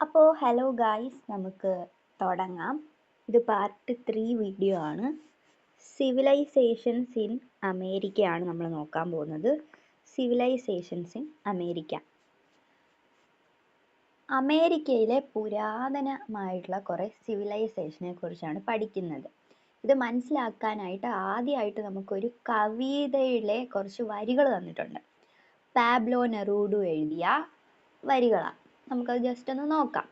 അപ്പോൾ hello guys, നമുക്ക് തുടങ്ങാം. ഇത് പാർട്ട് 3 വീഡിയോ ആണ്. സിവിലൈസേഷൻസ് ഇൻ അമേരിക്കയാണ് നമ്മൾ നോക്കാൻ പോകുന്നത്. Civilisations in America. അമേരിക്കയിലെ പുരാതനമായിട്ടുള്ള കുറേ സിവിലൈസേഷനെ കുറിച്ചാണ് പഠിക്കുന്നത്. ഇത് മനസ്സിലാക്കാനായിട്ട് ആദ്യമായിട്ട് നമുക്കൊരു കവിതയിലെ കുറച്ച് വരികൾ തന്നിട്ടുണ്ട്. പാബ്ലോ നെറൂഡു എഴുതിയ വരികളാണ്. നമുക്കത് ജസ്റ്റ് ഒന്ന് നോക്കാം.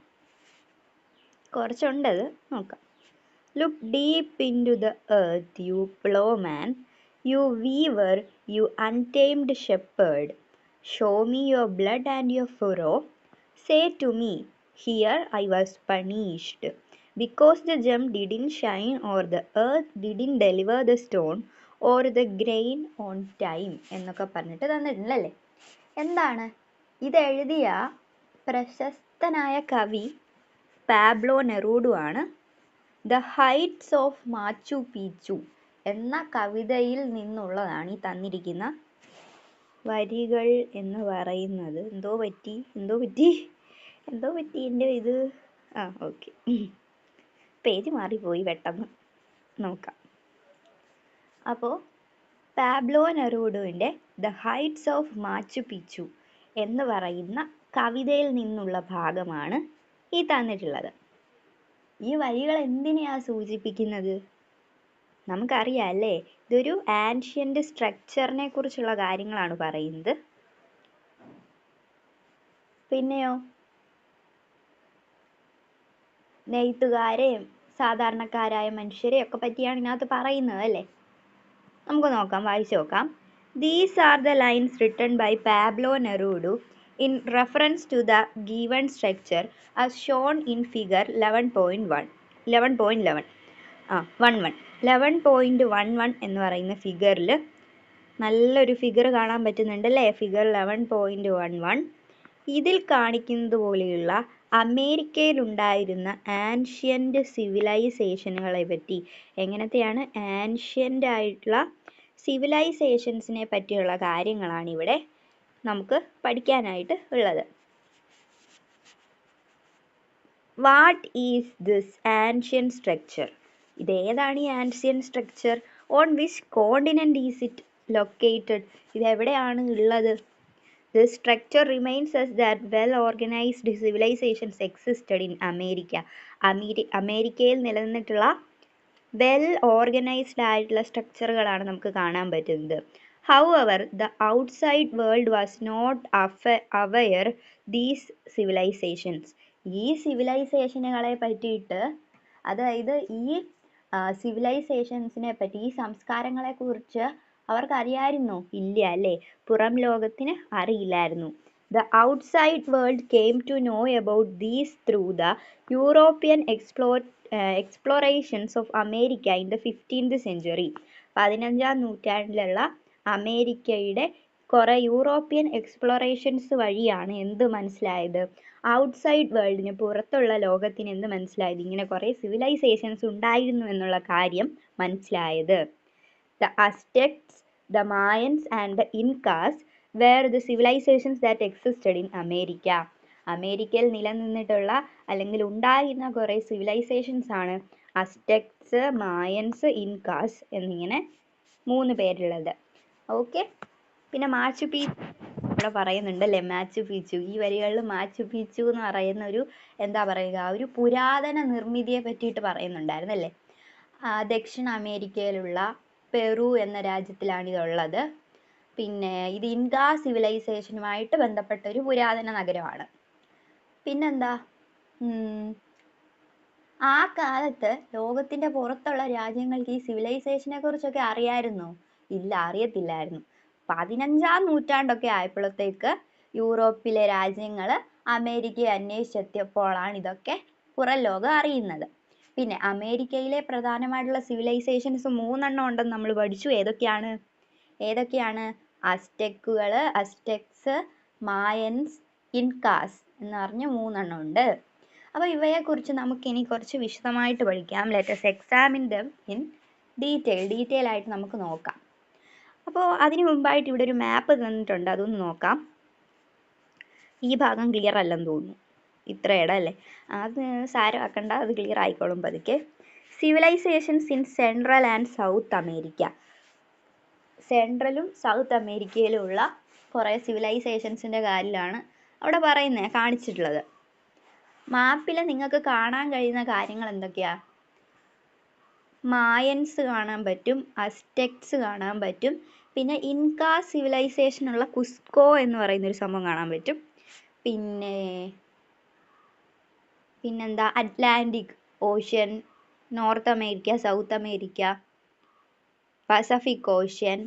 കുറച്ചുണ്ടത് നോക്കാം. Look deep into the earth, you plowman, you weaver, you untamed shepherd. Show me your blood and your furrow. Say to me, here I was punished, because the gem didn't shine, or the earth didn't deliver the stone, or the grain on time. എന്നൊക്കെ പറഞ്ഞിട്ട് തന്നിട്ടുണ്ടല്ലേ. എന്താണ് ഇത്? എഴുതിയ പ്രശസ്തനായ കവി Pablo നെറൂഡു ആണ്. The heights of മാച്ചു പീച്ചു എന്ന കവിതയിൽ നിന്നുള്ളതാണ് ഈ തന്നിരിക്കുന്ന വരികൾ എന്ന് പറയുന്നത്. എന്തോ പറ്റി എൻ്റെ ഇത് ഓക്കെ, പേജ് മാറിപ്പോയി, പെട്ടെന്ന് നോക്കാം. അപ്പോൾ പാബ്ലോ നെറൂഡുവിൻ്റെ ദ ഹൈറ്റ്സ് ഓഫ് മാച്ചു പീച്ചു എന്ന് പറയുന്ന കവിതയിൽ നിന്നുള്ള ഭാഗമാണ് ഈ തന്നിട്ടുള്ളത്. ഈ വരികൾ എന്തിനെയാണ് സൂചിപ്പിക്കുന്നത്? നമുക്കറിയാം അല്ലേ, ഇതൊരു ആൻഷ്യൻ്റ് സ്ട്രക്ചറിനെ കുറിച്ചുള്ള കാര്യങ്ങളാണ് പറയുന്നത്. പിന്നെയോ നെയ്ത്തുകാരെയും സാധാരണക്കാരായ മനുഷ്യരെയും ഒക്കെ പറ്റിയാണ് ഇതിനകത്ത് പറയുന്നത് അല്ലേ. നമുക്ക് നോക്കാം, വായിച്ചു നോക്കാം. These are the lines written by Pablo Neruda in reference to the given structure as shown in figure 11.11 എന്ന് പറയുന്ന ഫിഗറിൽ നല്ലൊരു ഫിഗർ കാണാൻ പറ്റുന്നുണ്ടല്ലേ, ഫിഗർ 11.11. ഇതിൽ കാണിക്കുന്നത് പോലെയുള്ള അമേരിക്കയിലുണ്ടായിരുന്ന ആൻഷ്യൻ്റ് സിവിലൈസേഷനുകളെ പറ്റി, എങ്ങനത്തെയാണ് ആൻഷ്യൻ്റ് ആയിട്ടുള്ള സിവിലൈസേഷൻസിനെ പറ്റിയുള്ള കാര്യങ്ങളാണ് ഇവിടെ നമുക്ക് പഠിക്കാനായിട്ട് ഉള്ളത്. What is this ancient structure? ഇതേതാണ് ഈ ancient structure? On which continent is it located? ഇതെവിടെയാണ് ഉള്ളത്? This structure reminds us that well-organized civilizations existed in America. അമേരിക്കയിൽ നിലനിന്നിട്ടുള്ള വെൽ ഓർഗനൈസ്ഡ് ആയിട്ടുള്ള സ്ട്രക്ചറുകളാണ് നമുക്ക് കാണാൻ പറ്റുന്നത്. However, the outside world was not aware these civilizations. ഈ സിവിലൈസേഷനുകളെ പറ്റിയിട്ട്, അതായത് ഈ സിവിലൈസേഷൻസിനെ പറ്റി, ഈ സംസ്കാരങ്ങളെ കുറിച്ച് അവർക്ക് അറിയാമായിരുന്നോ? ഇല്ല അല്ലേ, പുറം ലോകത്തിന് അറിയില്ലായിരുന്നു. The outside world came to know about these through the European explorations of America in the 15th century. 15ാം നൂറ്റാണ്ടിലുള്ള അമേരിക്കയുടെ കുറേ യൂറോപ്യൻ എക്സ്പ്ലോറേഷൻസ് വഴിയാണ് എന്ത് മനസ്സിലായത്? ഔട്ട്സൈഡ് വേൾഡിന്, പുറത്തുള്ള ലോകത്തിന് എന്ത് മനസ്സിലായത്? ഇങ്ങനെ കുറേ സിവിലൈസേഷൻസ് ഉണ്ടായിരുന്നു എന്നുള്ള കാര്യം മനസ്സിലായത്. The Aztecs, the Mayans and the Incas were the civilizations that existed in America. അമേരിക്കയിൽ നിലനിന്നിട്ടുള്ള അല്ലെങ്കിൽ ഉണ്ടായിരുന്ന കുറേ സിവിലൈസേഷൻസ് ആണ് അസ്ടെക്സ്, മായൻസ്, ഇൻകാസ് എന്നിങ്ങനെ 3 പേരുള്ളത്. ഓക്കെ, പിന്നെ മാച്ചു പീച്ചു ഇവിടെ പറയുന്നുണ്ട് അല്ലേ. മാച്ചു പീച്ചു, ഈ വരികളിൽ മാച്ചു പീച്ചു എന്ന് പറയുന്ന ഒരു ഒരു പുരാതന നിർമ്മിതിയെ പറ്റിയിട്ട് പറയുന്നുണ്ടായിരുന്നു അല്ലേ. ദക്ഷിണ അമേരിക്കയിലുള്ള പെറു എന്ന രാജ്യത്തിലാണ് ഇതുള്ളത്. പിന്നെ ഇത് ഇൻകാ സിവിലൈസേഷനുമായിട്ട് ബന്ധപ്പെട്ട ഒരു പുരാതന നഗരമാണ്. പിന്നെന്താ, ആ കാലത്ത് ലോകത്തിന്റെ പുറത്തുള്ള രാജ്യങ്ങൾക്ക് ഈ സിവിലൈസേഷനെ കുറിച്ചൊക്കെ അറിയായിരുന്നോ? ഇല്ല, അറിയത്തില്ലായിരുന്നു. 15ാം നൂറ്റാണ്ടൊക്കെ ആയപ്പോഴത്തേക്ക് യൂറോപ്പിലെ രാജ്യങ്ങൾ അമേരിക്കയെ അന്വേഷിച്ചെത്തിയപ്പോഴാണ് ഇതൊക്കെ പുറം ലോകം അറിയുന്നത്. പിന്നെ അമേരിക്കയിലെ പ്രധാനമായിട്ടുള്ള സിവിലൈസേഷൻസ് 3 ഉണ്ടെന്ന് നമ്മൾ പഠിച്ചു. ഏതൊക്കെയാണ്? അസ്ടെക്സ്, മായൻസ്, ഇൻകാസ് എന്ന് പറഞ്ഞ് 3 ഉണ്ട്. അപ്പോൾ ഇവയെക്കുറിച്ച് നമുക്കിനി കുറച്ച് വിശദമായിട്ട് പഠിക്കാം. Let's examine them in detail ആയിട്ട് നമുക്ക് നോക്കാം. അപ്പോൾ അതിന് മുമ്പായിട്ട് ഇവിടെ ഒരു മാപ്പ് തന്നിട്ടുണ്ട്, അതൊന്ന് നോക്കാം. ഈ ഭാഗം ക്ലിയർ അല്ലെന്ന് തോന്നുന്നു. ഇത്രയുടെ അല്ലേ, അത് സാരമാക്കണ്ട, അത് ക്ലിയർ ആയിക്കോളും പതുക്കെ. Civilisations in central and south America. സെൻട്രലും സൗത്ത് അമേരിക്കയിലുള്ള കുറേ സിവിലൈസേഷൻസിൻ്റെ കാര്യമാണ് അവിടെ പറയുന്നത്, കാണിച്ചിട്ടുള്ളത്. മാപ്പിൽ നിങ്ങൾക്ക് കാണാൻ കഴിയുന്ന കാര്യങ്ങൾ എന്തൊക്കെയാ? മായൻസ് കാണാൻ പറ്റും, അസ്ടെക്സ് കാണാൻ പറ്റും, പിന്നെ ഇൻകാ സിവിലൈസേഷനുള്ള കുസ്കോ എന്ന് പറയുന്നൊരു സംഭവം കാണാൻ പറ്റും. പിന്നെന്താ, Atlantic ocean, north America, south America, Pacific ocean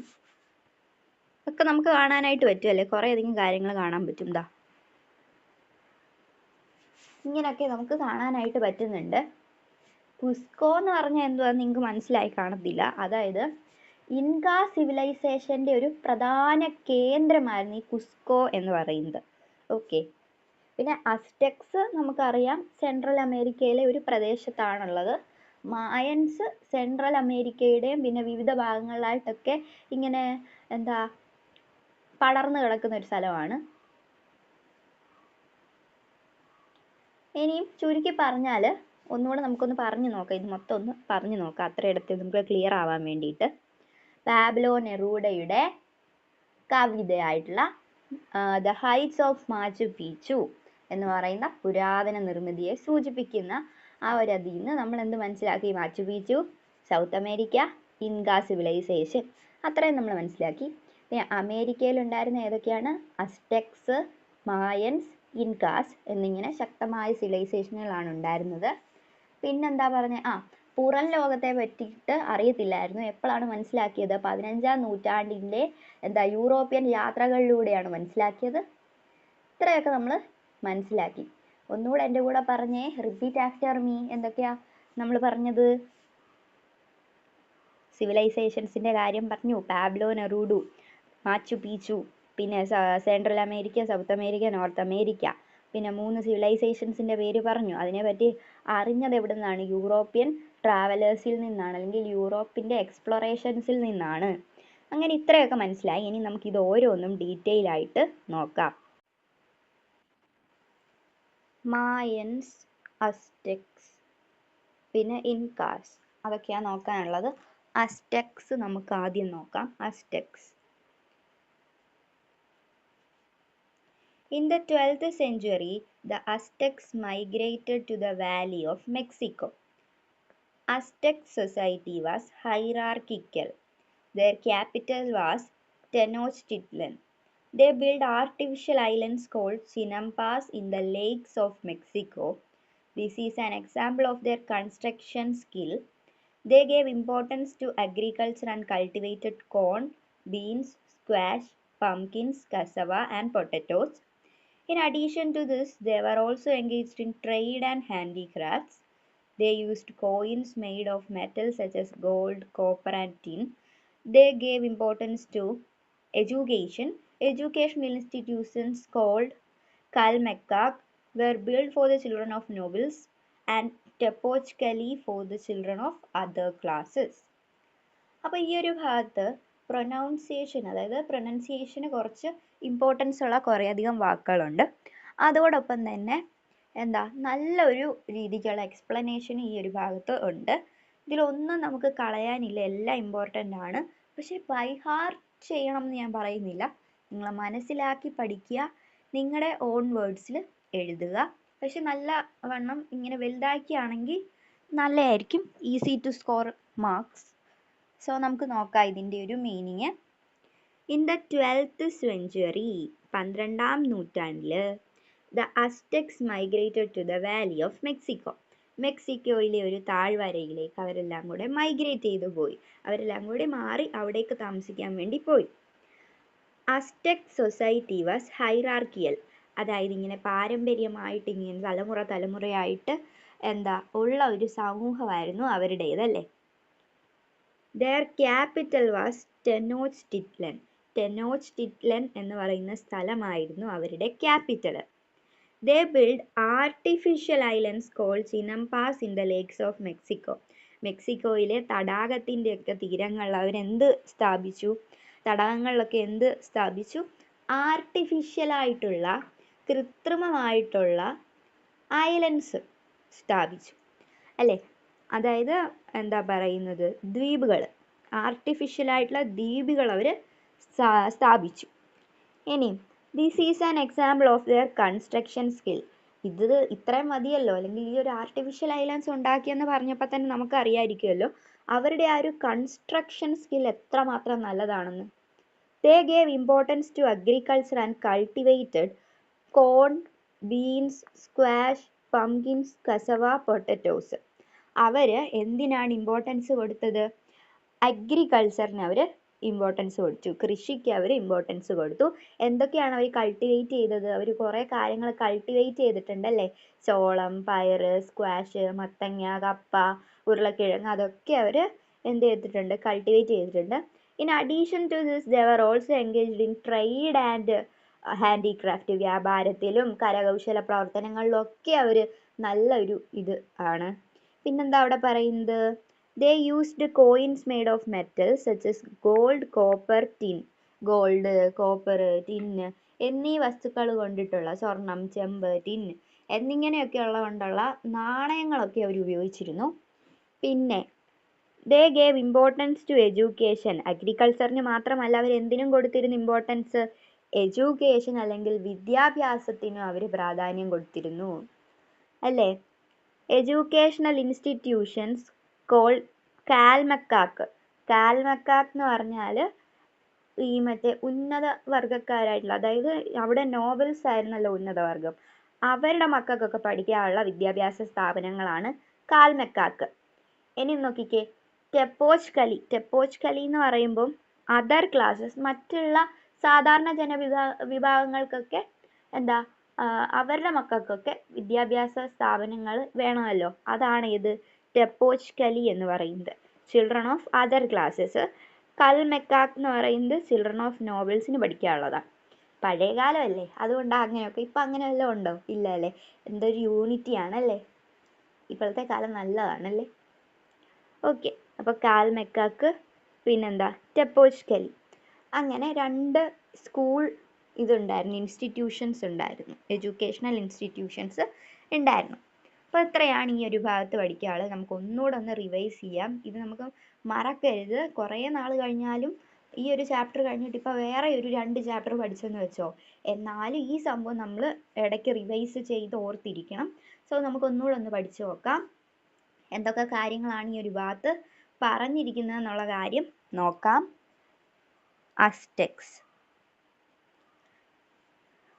ഒക്കെ നമുക്ക് കാണാനായിട്ട് പറ്റും അല്ലേ, കുറേ അധികം കാര്യങ്ങൾ കാണാൻ പറ്റും. ദാ ഇങ്ങനെയൊക്കെ നമുക്ക് കാണാനായിട്ട് പറ്റുന്നുണ്ട്. കുസ്കോ എന്ന് പറഞ്ഞാൽ എന്തുവാന്ന് നിങ്ങൾക്ക് മനസ്സിലായി കാണത്തില്ല. അതായത് ഇൻകാ സിവിലൈസേഷൻ്റെ ഒരു പ്രധാന കേന്ദ്രമായിരുന്നു ഈ കുസ്കോ എന്ന് പറയുന്നത്. ഓക്കെ. പിന്നെ അസ്ടെക്സ് നമുക്കറിയാം സെൻട്രൽ അമേരിക്കയിലെ ഒരു പ്രദേശത്താണുള്ളത്. മായൻസ് സെൻട്രൽ അമേരിക്കയുടെയും പിന്നെ വിവിധ ഭാഗങ്ങളിലായിട്ടൊക്കെ ഇങ്ങനെ എന്താ പടർന്നു കിടക്കുന്ന ഒരു സ്ഥലമാണ്. ഇനിയും ചുരുക്കി പറഞ്ഞാൽ ഒന്നുകൂടെ നമുക്കൊന്ന് പറഞ്ഞു നോക്കാം, ഇത് മൊത്തം ഒന്ന് പറഞ്ഞു നോക്കാം, അത്രയിടത്ത് നമുക്ക് ക്ലിയർ ആവാൻ വേണ്ടിയിട്ട്. പാബ്ലോ നെറൂഡയുടെ കവിതയായിട്ടുള്ള ദ ഹൈറ്റ്സ് ഓഫ് മാച്ചു പീച്ചു എന്ന് പറയുന്ന പുരാതന നിർമ്മിതിയെ സൂചിപ്പിക്കുന്ന ആ ഒരു അതിൽ നിന്ന് നമ്മൾ എന്ത് മനസ്സിലാക്കി? മാച്ചു Peechu, south America, Inca civilisation, അത്രയും നമ്മൾ മനസ്സിലാക്കി. പിന്നെ അമേരിക്കയിൽ ഉണ്ടായിരുന്ന ഏതൊക്കെയാണ്? അസ്ടെക്സ്, മായൻസ്, ഇൻകാസ് എന്നിങ്ങനെ ശക്തമായ സിവിലൈസേഷനുകളാണ് ഉണ്ടായിരുന്നത്. പിന്നെന്താ പറഞ്ഞത്? പുറം ലോകത്തെ പറ്റിയിട്ട് അറിയത്തില്ലായിരുന്നു. എപ്പോഴാണ് മനസ്സിലാക്കിയത്? 15-ാം നൂറ്റാണ്ടിൻ്റെ യൂറോപ്യൻ യാത്രകളിലൂടെയാണ് മനസ്സിലാക്കിയത്. ഇത്രയൊക്കെ നമ്മൾ മനസ്സിലാക്കി. ഒന്നുകൂടെ എൻ്റെ കൂടെ പറഞ്ഞേ, റിപ്പീറ്റ് ആഫ്റ്റർ മീ. എന്തൊക്കെയാ നമ്മൾ പറഞ്ഞത്? സിവിലൈസേഷൻസിൻ്റെ കാര്യം പറഞ്ഞു, പാബ്ലോ നെറൂഡു, മാച്ചു പീച്ചു, പിന്നെ central America, south America, north America, പിന്നെ 3 സിവിലൈസേഷൻസിൻ്റെ പേര് പറഞ്ഞു. അതിനെപ്പറ്റി അറിഞ്ഞത് എവിടെ നിന്നാണ്? യൂറോപ്യൻ ട്രാവലേഴ്സിൽ നിന്നാണ്, അല്ലെങ്കിൽ യൂറോപ്പിൻ്റെ എക്സ്പ്ലോറേഷൻസിൽ നിന്നാണ്. അങ്ങനെ ഇത്രയൊക്കെ മനസ്സിലായി. ഇനി നമുക്കിത് ഓരോന്നും ഡീറ്റെയിൽ ആയിട്ട് നോക്കാം. മായൻസ്, അസ്ടെക്സ്, പിന്നെ ഇൻകാസ്, അതൊക്കെയാണ് നോക്കാനുള്ളത്. അസ്ടെക്സ് നമുക്ക് ആദ്യം നോക്കാം. അസ്ടെക്സ്. In the 12th century, the Aztecs migrated to the Valley of Mexico. Aztec society was hierarchical. Their capital was Tenochtitlan. They built artificial islands called Chinampas in the lakes of Mexico. This is an example of their construction skill. They gave importance to agriculture and cultivated corn, beans, squash, pumpkins, cassava, and potatoes. In addition to this, they were also engaged in trade and handicrafts. They used coins made of metals such as gold, copper, and tin. They gave importance to education. Educational institutions called Kalmekkak were built for the children of nobles and Tepochkali for the children of other classes. അപ്പോൾ ഈ ഒരു ഭാഗത്ത് അതായത് പ്രൊനൗൺസിയേഷന് കുറച്ച് importance ഉള്ള കുറേയധികം വാക്കുകളുണ്ട്. അതോടൊപ്പം തന്നെ നല്ലൊരു രീതിക്കുള്ള എക്സ്പ്ലനേഷൻ ഈ ഒരു ഭാഗത്ത് ഉണ്ട്. ഇതിലൊന്നും നമുക്ക് കളയാനില്ല, എല്ലാം ഇമ്പോർട്ടൻ്റ് ആണ്. പക്ഷേ ബൈ ഹാർട്ട് ചെയ്യണം എന്ന് ഞാൻ പറയുന്നില്ല. നിങ്ങൾ മനസ്സിലാക്കി പഠിക്കുക, നിങ്ങളുടെ ഓൺ വേർഡ്സിൽ എഴുതുക. പക്ഷെ നല്ല വണ്ണം ഇങ്ങനെ വലുതാക്കിയാണെങ്കിൽ നല്ലതായിരിക്കും, easy to score marks. So നമുക്ക് നോക്കാം ഇതിൻ്റെ ഒരു meaning. In the 12th century, 12-ാം നൂറ്റാണ്ടിൽ the Aztecs migrated to the valley of Mexico. മെക്സിക്കോയിലെ ഒരു താഴ്വരയിലേക്ക് അവരെല്ലാം കൂടെ മൈഗ്രേറ്റ് ചെയ്തു പോയി. അവരെല്ലാം കൂടി മാറി അവിടേക്ക് താമസിക്കാൻ വേണ്ടി പോയി. അസ്ടെക് സൊസൈറ്റി വാസ് ഹൈറാർക്കിയൽ. അതായത് ഇങ്ങനെ പാരമ്പര്യമായിട്ട് ഇങ്ങനെ തലമുറയായിട്ട് ഉള്ള ഒരു സമൂഹമായിരുന്നു അവരുടേതല്ലേ. Their capital was Tenochtitlan. ടെനോച്റ്റിറ്റ്ലൻ എന്ന് പറയുന്ന സ്ഥലമായിരുന്നു അവരുടെ capital. They built artificial islands called Chinampas in the lakes of Mexico. മെക്സിക്കോയിലെ തടാകത്തിൻ്റെയൊക്കെ തീരങ്ങളിൽ അവരെന്ത് സ്ഥാപിച്ചു? തടാകങ്ങളിലൊക്കെ എന്ത് സ്ഥാപിച്ചു? ആർട്ടിഫിഷ്യലായിട്ടുള്ള, കൃത്രിമമായിട്ടുള്ള ഐലൻഡ്സ് സ്ഥാപിച്ചു അല്ലേ. അതായത് എന്താ പറയുന്നത്, ദ്വീപുകൾ, ആർട്ടിഫിഷ്യലായിട്ടുള്ള ദ്വീപുകൾ അവർ സ്ഥാപിച്ചു. ഇനി this is an example of their construction skill. ഇത് ഇത്രയും മതിയല്ലോ, അല്ലെങ്കിൽ ഈ ഒരു ആർട്ടിഫിഷ്യൽ ഐലൻഡ്സ് ഉണ്ടാക്കിയെന്ന് പറഞ്ഞപ്പോൾ തന്നെ നമുക്ക് അറിയാമായിരിക്കുമല്ലോ അവരുടെ ആ ഒരു കൺസ്ട്രക്ഷൻ സ്കിൽ എത്രമാത്രം നല്ലതാണെന്ന്. They gave importance to agriculture and cultivated corn, beans, squash, pumpkins, cassava, potatoes. അവർ എന്തിനാണ് ഇമ്പോർട്ടൻസ് കൊടുത്തത്? അഗ്രികൾച്ചറിന് അവർ ഇമ്പോർട്ടൻസ് കൊടുത്തു, കൃഷിക്ക് അവർ ഇമ്പോർട്ടൻസ് കൊടുത്തു. എന്തൊക്കെയാണ് അവർ കൾട്ടിവേറ്റ് ചെയ്തത്? അവർ കുറേ കാര്യങ്ങൾ കൾട്ടിവേറ്റ് ചെയ്തിട്ടുണ്ടല്ലേ. ചോളം, പയറ്, സ്ക്വാഷ്, മത്തങ്ങ, കപ്പ, ഉരുളക്കിഴങ്ങ്, അതൊക്കെ അവർ എന്ത് ചെയ്തിട്ടുണ്ട്? കൾട്ടിവേറ്റ് ചെയ്തിട്ടുണ്ട്. In addition to this they were also engaged in trade and handicraft. വ്യാപാരത്തിലും കരകൗശല പ്രവർത്തനങ്ങളിലും ഒക്കെ അവർ നല്ലൊരു ഇത് ആണ്. പിന്നെന്താ അവിടെ പറയുന്നത്? They used coins made of metal such as gold, copper, tin. Gold, copper, tin എന്നീ വസ്തുക്കൾ കൊണ്ടിട്ടുള്ള സ്വർണം, ചെമ്പ്, ടിൻ എന്നിങ്ങനെയൊക്കെയുള്ള കൊണ്ടുള്ള നാണയങ്ങളൊക്കെ അവർ ഉപയോഗിച്ചിരുന്നു. പിന്നെ they gave importance to education. അഗ്രികൾച്ചറിന് മാത്രമല്ല അവർ എന്തിനും കൊടുത്തിരുന്നു ഇമ്പോർട്ടൻസ്? എഡ്യൂക്കേഷൻ അല്ലെങ്കിൽ വിദ്യാഭ്യാസത്തിനും അവർ പ്രാധാന്യം കൊടുത്തിരുന്നു അല്ലേ. Educational institutions called Calmecac. Calmecac എന്ന് പറഞ്ഞാൽ ഈ മറ്റേ ഉന്നത വർഗക്കാരായിട്ടുള്ള, അതായത് അവിടെ നോബൽസ് ആയിരുന്നല്ലോ ഉന്നത വർഗം, അവരുടെ മക്കൾക്കൊക്കെ പഠിക്കാനുള്ള വിദ്യാഭ്യാസ സ്ഥാപനങ്ങളാണ് കാൽമക്കാക്ക്. ഇനി നോക്കിക്കേ, ടെപ്പോച്ച് കലി. ടെപ്പോച്ച് കലി എന്ന് പറയുമ്പം അതർ ക്ലാസ്സസ്, മറ്റുള്ള സാധാരണ വിഭാഗങ്ങൾക്കൊക്കെ എന്താ അവരുടെ മക്കൾക്കൊക്കെ വിദ്യാഭ്യാസ സ്ഥാപനങ്ങൾ വേണമല്ലോ. അതാണ് ഇത് ടെപ്പോച്ച് കലി എന്ന് പറയുന്നത്, ചിൽഡ്രൻ ഓഫ് അതർ ക്ലാസ്സസ്. കൽമെക്കാക്ക് എന്ന് പറയുന്നത് ചിൽഡ്രൻ ഓഫ് നോബൽസിന് പഠിക്കാനുള്ളതാണ്. പഴയ കാലമല്ലേ, അതുകൊണ്ടാണ് അങ്ങനെയൊക്കെ. ഇപ്പം അങ്ങനെ വല്ലതും ഉണ്ടോ? ഇല്ല അല്ലേ. എന്തൊരു യൂണിറ്റി ആണല്ലേ. ഇപ്പോഴത്തെ കാലം നല്ലതാണല്ലേ. ഓക്കെ, അപ്പോൾ കാൽമെക്കാക്ക്, പിന്നെന്താ ടെപ്പോച്ച് കലി. അങ്ങനെ രണ്ട് സ്കൂൾ ഇതുണ്ടായിരുന്നു, ഇൻസ്റ്റിറ്റ്യൂഷൻസ് ഉണ്ടായിരുന്നു, എഡ്യൂക്കേഷണൽ ഇൻസ്റ്റിറ്റ്യൂഷൻസ് ഉണ്ടായിരുന്നു. അപ്പോൾ ഇത്രയാണ് ഈ ഒരു ഭാഗത്ത് പഠിക്കാനുള്ളത്. നമുക്ക് ഒന്നുകൂടെ ഒന്ന് റിവൈസ് ചെയ്യാം. ഇത് നമുക്ക് മറക്കരുത്. കുറേ നാൾ കഴിഞ്ഞാലും ഈ ഒരു ചാപ്റ്റർ കഴിഞ്ഞിട്ട് ഇപ്പോൾ വേറെ ഒരു 2 ചാപ്റ്റർ പഠിച്ചെന്ന് വെച്ചോ, എന്നാലും ഈ സംഭവം നമ്മൾ ഇടയ്ക്ക് റിവൈസ് ചെയ്ത് ഓർത്തിരിക്കണം. സോ നമുക്ക് ഒന്നുകൂടെ ഒന്ന് പഠിച്ചു നോക്കാം. എന്തൊക്കെ കാര്യങ്ങളാണ് ഈ ഒരു ഭാഗത്ത് പറഞ്ഞിരിക്കുന്നത് എന്നുള്ള കാര്യം നോക്കാം. അസ്ടെക്സ്.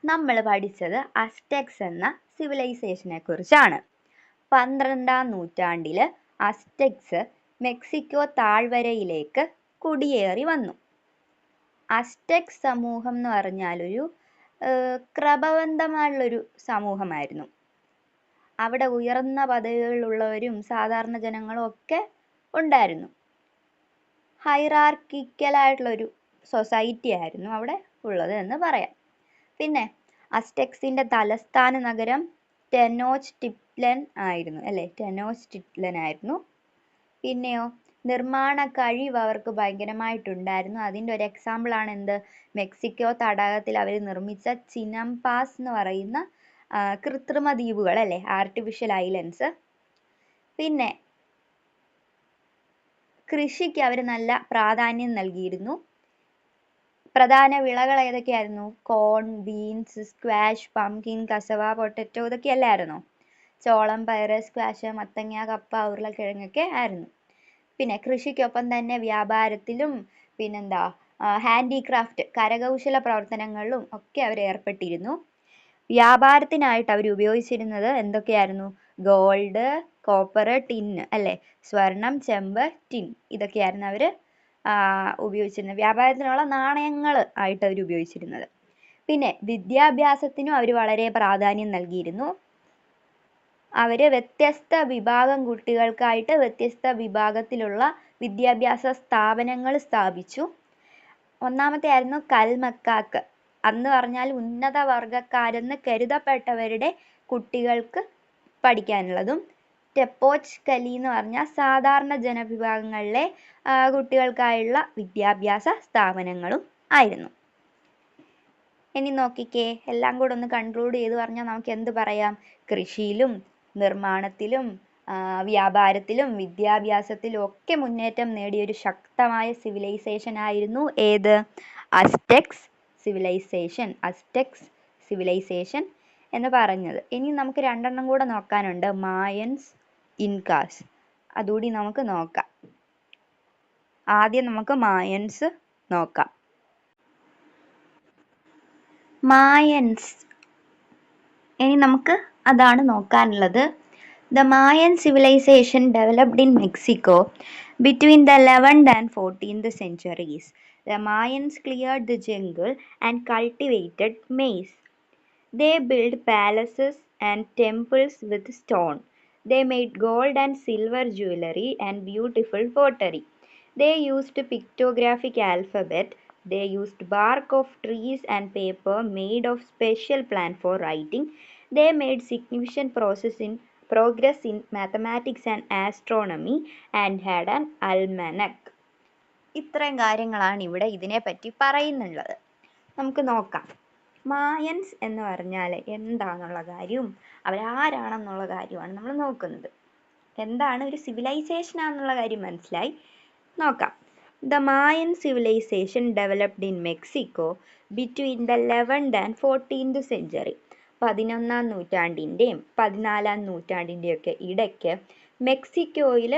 നമ്മൾ പഠിച്ചത് അസ്ടെക്സ് എന്ന സിവിലൈസേഷനെ കുറിച്ചാണ്. 12ാം നൂറ്റാണ്ടിൽ അസ്ടെക്സ് മെക്സിക്കോ താഴ്വരയിലേക്ക് കുടിയേറി വന്നു. അസ്ടെക്സ് സമൂഹം എന്ന് പറഞ്ഞാൽ ഒരു ക്രമബദ്ധമായുള്ളൊരു സമൂഹമായിരുന്നു. അവിടെ ഉയർന്ന പദവികളുള്ളവരും സാധാരണ ജനങ്ങളും ഒക്കെ ഉണ്ടായിരുന്നു. ഹൈറാർക്കിക്കലായിട്ടുള്ളൊരു സൊസൈറ്റി ആയിരുന്നു അവിടെ ഉള്ളത് എന്ന് പറയാം. പിന്നെ അസ്ടെക്സിന്റെ തലസ്ഥാന നഗരം ടെനോച്റ്റിറ്റ്ലൻ ആയിരുന്നു അല്ലേ. ടെനോച്റ്റിറ്റ്ലൻ ആയിരുന്നു. പിന്നെയോ നിർമ്മാണ കഴിവ് അവർക്ക് ഭയങ്കരമായിട്ടുണ്ടായിരുന്നു. അതിൻ്റെ ഒരു എക്സാമ്പിൾ ആണ് എന്ത്? മെക്സിക്കോ തടാകത്തിൽ അവർ നിർമ്മിച്ച ചിനംപാസ് എന്ന് പറയുന്ന കൃത്രിമ ദ്വീപുകൾ അല്ലേ, ആർട്ടിഫിഷ്യൽ ഐലൻഡ്സ്. പിന്നെ കൃഷിക്ക് അവർ നല്ല പ്രാധാന്യം നൽകിയിരുന്നു. പ്രധാന വിളകൾ ഏതൊക്കെയായിരുന്നു? കോൺ, ബീൻസ്, സ്ക്വാഷ്, പംകിൻ, കസവ, പൊട്ടറ്റോ, ഇതൊക്കെയല്ലായിരുന്നോ? ചോളം, പയറ്, സ്ക്വാഷ്, മത്തങ്ങ, കപ്പ, ഉരുളക്കിഴങ്ങൊക്കെ ആയിരുന്നു. പിന്നെ കൃഷിക്കൊപ്പം തന്നെ വ്യാപാരത്തിലും പിന്നെന്താ ഹാൻഡിക്രാഫ്റ്റ്, കരകൗശല പ്രവർത്തനങ്ങളിലും ഒക്കെ അവർ ഏർപ്പെട്ടിരുന്നു. വ്യാപാരത്തിനായിട്ട് അവർ ഉപയോഗിച്ചിരുന്നത് എന്തൊക്കെയായിരുന്നു? ഗോൾഡ്, കോപ്പർ, ടിന്ന് അല്ലേ. സ്വർണം, ചെമ്പ്, ടിൻ ഇതൊക്കെയായിരുന്നു അവർ ഉപയോഗിച്ചിരുന്നത്. വ്യാപാരത്തിനുള്ള നാണയങ്ങൾ ആയിട്ട് അവർ ഉപയോഗിച്ചിരുന്നത്. പിന്നെ വിദ്യാഭ്യാസത്തിനും അവർ വളരെ പ്രാധാന്യം നൽകിയിരുന്നു. അവർ വ്യത്യസ്ത വിഭാഗം കുട്ടികൾക്കായിട്ട് വ്യത്യസ്ത വിഭാഗത്തിലുള്ള വിദ്യാഭ്യാസ സ്ഥാപനങ്ങൾ സ്ഥാപിച്ചു. ഒന്നാമത്തെ ആയിരുന്നു കൽമക്കാക്ക്. അന്ന് പറഞ്ഞാൽ ഉന്നത വർഗക്കാരെന്ന് കരുതപ്പെട്ടവരുടെ കുട്ടികൾക്ക് പഠിക്കാനുള്ളതും. ടെപ്പോച്ച് കലി എന്ന് പറഞ്ഞാൽ സാധാരണ ജനവിഭാഗങ്ങളിലെ കുട്ടികൾക്കായുള്ള വിദ്യാഭ്യാസ സ്ഥാപനങ്ങളും ആയിരുന്നു. ഇനി നോക്കിക്കേ, എല്ലാം കൂടെ ഒന്ന് കൺക്ലൂഡ് ചെയ്ത് പറഞ്ഞാൽ നമുക്ക് എന്ത് പറയാം? കൃഷിയിലും നിർമ്മാണത്തിലും വ്യാപാരത്തിലും വിദ്യാഭ്യാസത്തിലും ഒക്കെ മുന്നേറ്റം നേടിയ ഒരു ശക്തമായ സിവിലൈസേഷൻ ആയിരുന്നു ഏത്? അസ്ടെക്സ് സിവിലൈസേഷൻ എന്ന് പറഞ്ഞത്. ഇനി നമുക്ക് രണ്ടെണ്ണം കൂടെ നോക്കാനുണ്ട്, മായൻസ്, ഇൻകാസ്. അതുകൂടി നമുക്ക് നോക്കാം. ആദ്യം നമുക്ക് മായൻസ് നോക്കാം. മായൻസ്, ഇനി നമുക്ക് അതാണ് നോക്കാനുള്ളത്. The Mayan civilization developed in Mexico between the 11th and 14th centuries. The Mayans cleared the jungle and cultivated maize. They built palaces and temples with stone. They made gold and silver jewelry and beautiful pottery. They used pictographic alphabet. They used bark of trees and paper made of special plant for writing. They made significant progress in mathematics and astronomy and had an almanac. ഇത്രയും കാര്യങ്ങളാണ് ഇവിടെ ഇതിനെപ്പറ്റി പറയുന്നുള്ളത്. നമുക്ക് നോക്കാം. മായൻസ് എന്ന് പറഞ്ഞാൽ എന്താണെന്നുള്ള കാര്യവും അവരാരാണെന്നുള്ള കാര്യമാണ് നമ്മൾ നോക്കുന്നത്. എന്താണ് ഒരു സിവിലൈസേഷൻ ആണെന്നുള്ള കാര്യം മനസ്സിലായി. നോക്കാം. The Mayan civilization developed in Mexico between the 11th and 14th century. 11ാം നൂറ്റാണ്ടിൻ്റെയും 14ാം നൂറ്റാണ്ടിൻ്റെയും ഒക്കെ ഇടയ്ക്ക് മെക്സിക്കോയിൽ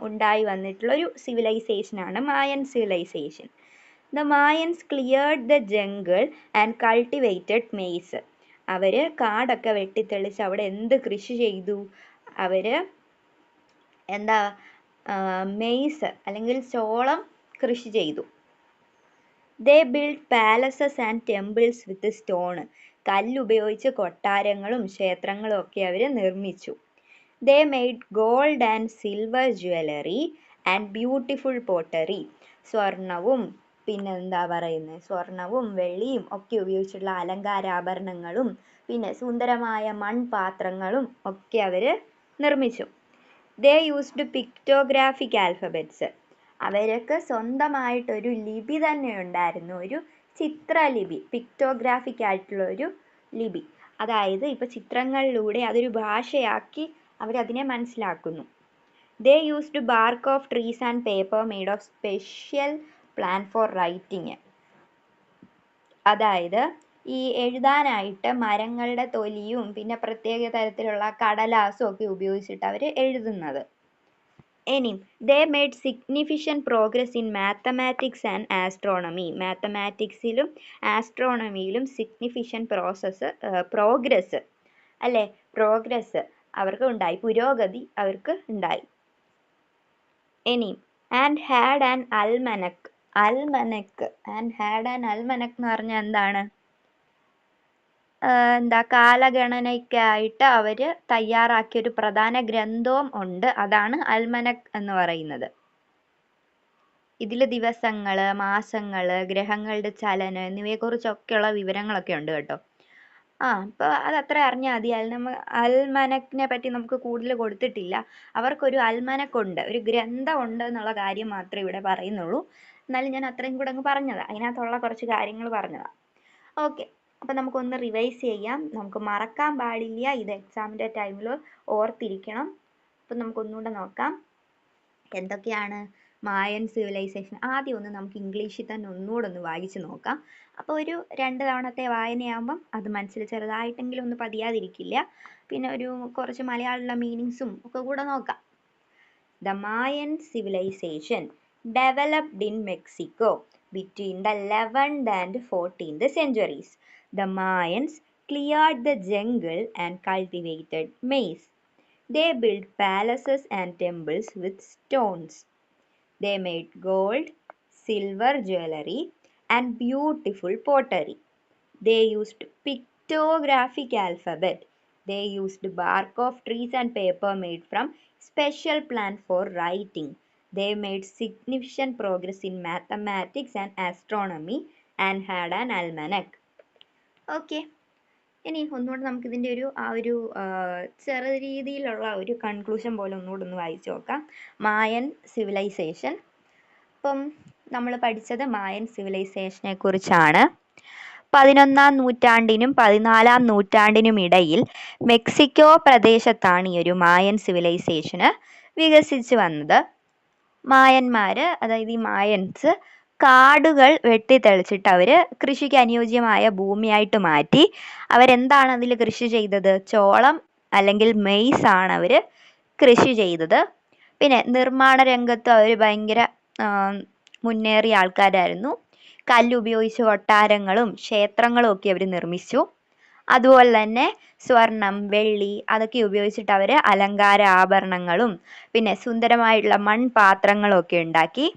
ഉണ്ടായി വന്നിട്ടുള്ള ഒരു സിവിലൈസേഷനാണ് Mayan civilisation. The Mayans cleared the jungle and cultivated maize. അവർ കാടൊക്കെ വെട്ടിത്തെളിച്ച് അവിടെ എന്ത് കൃഷി ചെയ്തു? അവർ മെയ്സ് അല്ലെങ്കിൽ ചോളം കൃഷി ചെയ്തു. They built palaces and temples with stone. കല്ലുപയോഗിച്ച് കൊട്ടാരങ്ങളും ക്ഷേത്രങ്ങളും ഒക്കെ അവർ നിർമ്മിച്ചു. They made gold and silver jewelry and beautiful pottery. സ്വർണവും സ്വർണവും വെള്ളിയും ഒക്കെ ഉപയോഗിച്ചുള്ള അലങ്കാരാഭരണങ്ങളും പിന്നെ സുന്ദരമായ മൺപാത്രങ്ങളും ഒക്കെ അവർ നിർമ്മിച്ചു. They used pictographic alphabets. അവർക്ക് സ്വന്തമായിട്ടൊരു ലിപി തന്നെ ഉണ്ടായിരുന്നു, ഒരു ചിത്രലിപി, പിക്ടോഗ്രാഫിക് ആയിട്ടുള്ള ഒരു ലിപി. അതായത് ഇപ്പൊ ചിത്രങ്ങളിലൂടെ അതൊരു ഭാഷയാക്കി അവരതിനെ മനസ്സിലാക്കുന്നു. They used bark of trees and paper made of special plant for writing. അതായത് ഈ എഴുതാനായിട്ട് മരങ്ങളുടെ തൊലിയും പിന്നെ പ്രത്യേക തരത്തിലുള്ള കടലാസും ഒക്കെ ഉപയോഗിച്ചിട്ട് അവർ എഴുതുന്നത്. ഇനി they made significant progress in mathematics and astronomy. മാത്തമാറ്റിക്സിലും ആസ്ട്രോണമിയിലും significant progress അല്ലേ, പ്രോഗ്രസ് അവർക്ക് ഉണ്ടായി, പുരോഗതി അവർക്ക് ഉണ്ടായി. ഇനി and had an almanac. and had an almanac എന്ന് പറഞ്ഞാൽ എന്താണ്? കാലഗണനയ്ക്കായിട്ട് അവര് തയ്യാറാക്കിയ ഒരു പ്രധാന ഗ്രന്ഥവും ഉണ്ട്, അതാണ് അൽമനക് എന്ന് പറയുന്നത്. ഇതില് ദിവസങ്ങള്, മാസങ്ങള്, ഗ്രഹങ്ങളുടെ ചലനം എന്നിവയെക്കുറിച്ചൊക്കെയുള്ള വിവരങ്ങളൊക്കെ ഉണ്ട് കേട്ടോ. അപ്പൊ അതത്ര അറിഞ്ഞാൽ മതി. അൽമനക്കിനെ പറ്റി നമുക്ക് കൂടുതൽ കൊടുത്തിട്ടില്ല. അവർക്കൊരു അൽമനക്ക് ഉണ്ട്, ഒരു ഗ്രന്ഥം ഉണ്ട് എന്നുള്ള കാര്യം മാത്രമേ ഇവിടെ പറയുന്നുള്ളൂ. എന്നാലും ഞാൻ അത്രയും കൂടെ അങ്ങ് പറഞ്ഞതാ, അതിനകത്തുള്ള കുറച്ച് കാര്യങ്ങൾ പറഞ്ഞതാ. ഓക്കെ, അപ്പൊ നമുക്കൊന്ന് റിവൈസ് ചെയ്യാം. നമുക്ക് മറക്കാൻ പാടില്ല, ഇത് എക്സാമിന്റെ ടൈമിൽ ഓർത്തിരിക്കണം. അപ്പൊ നമുക്കൊന്നുകൂടെ നോക്കാം എന്തൊക്കെയാണ് മായൻ സിവിലൈസേഷൻ. ആദ്യം ഒന്ന് നമുക്ക് ഇംഗ്ലീഷിൽ തന്നെ ഒന്നുകൂടെ ഒന്ന് വായിച്ചു നോക്കാം. അപ്പോൾ ഒരു 2 തവണത്തെ വായനയാകുമ്പം അത് മനസ്സിൽ ചെറുതായിട്ടെങ്കിലും ഒന്ന് പതിയാതിരിക്കില്ല. പിന്നെ ഒരു കുറച്ച് മലയാള മീനിങ്സും ഒക്കെ കൂടെ നോക്കാം. The Mayan civilization developed in Mexico between the 11th and 14th centuries. The Mayans cleared the jungle and cultivated maize. They built palaces and temples with stones. They made gold, silver jewelry and beautiful pottery. They used pictographic alphabet. They used bark of trees and paper made from special plant for writing. They made significant progress in mathematics and astronomy and had an almanac. Okay. ഇനി ഒന്നുകൂടെ നമുക്ക് ഇതിൻ്റെ ഒരു ചെറിയ രീതിയിലുള്ള ഒരു conclusion പോലെ ഒന്നുകൂടെ ഒന്ന് വായിച്ചു നോക്കാം. മായൻ സിവിലൈസേഷൻ. ഇപ്പം നമ്മൾ പഠിച്ചത് മായൻ സിവിലൈസേഷനെ കുറിച്ചാണ്. 11-ാം നൂറ്റാണ്ടിനും 14-ാം നൂറ്റാണ്ടിനും ഇടയിൽ മെക്സിക്കോ പ്രദേശത്താണ് ഈ ഒരു മായൻ സിവിലൈസേഷന് വികസിച്ചു വന്നത്. മായന്മാര്, അതായത് ഈ മായൻസ്, കാടുകൾ വെട്ടിത്തെളിച്ചിട്ട് അവര് കൃഷിക്ക് അനുയോജ്യമായ ഭൂമിയായിട്ട് മാറ്റി. അവരെന്താണ് അതിൽ കൃഷി ചെയ്തത്? ചോളം അല്ലെങ്കിൽ മെയ്സ് ആണ് അവര് കൃഷി ചെയ്തത്. പിന്നെ നിർമ്മാണ രംഗത്ത് അവർ ഭയങ്കര മുന്നേറിയ ആൾക്കാരായിരുന്നു. കല്ലുപയോഗിച്ച് കൊട്ടാരങ്ങളും ക്ഷേത്രങ്ങളും ഒക്കെ അവർ നിർമ്മിച്ചു. അതുപോലെ തന്നെ സ്വർണം, വെള്ളി അതൊക്കെ ഉപയോഗിച്ചിട്ട് അവർ അലങ്കാര ആഭരണങ്ങളും പിന്നെ സുന്ദരമായിട്ടുള്ള മൺപാത്രങ്ങളും ഒക്കെ ഉണ്ടാക്കി.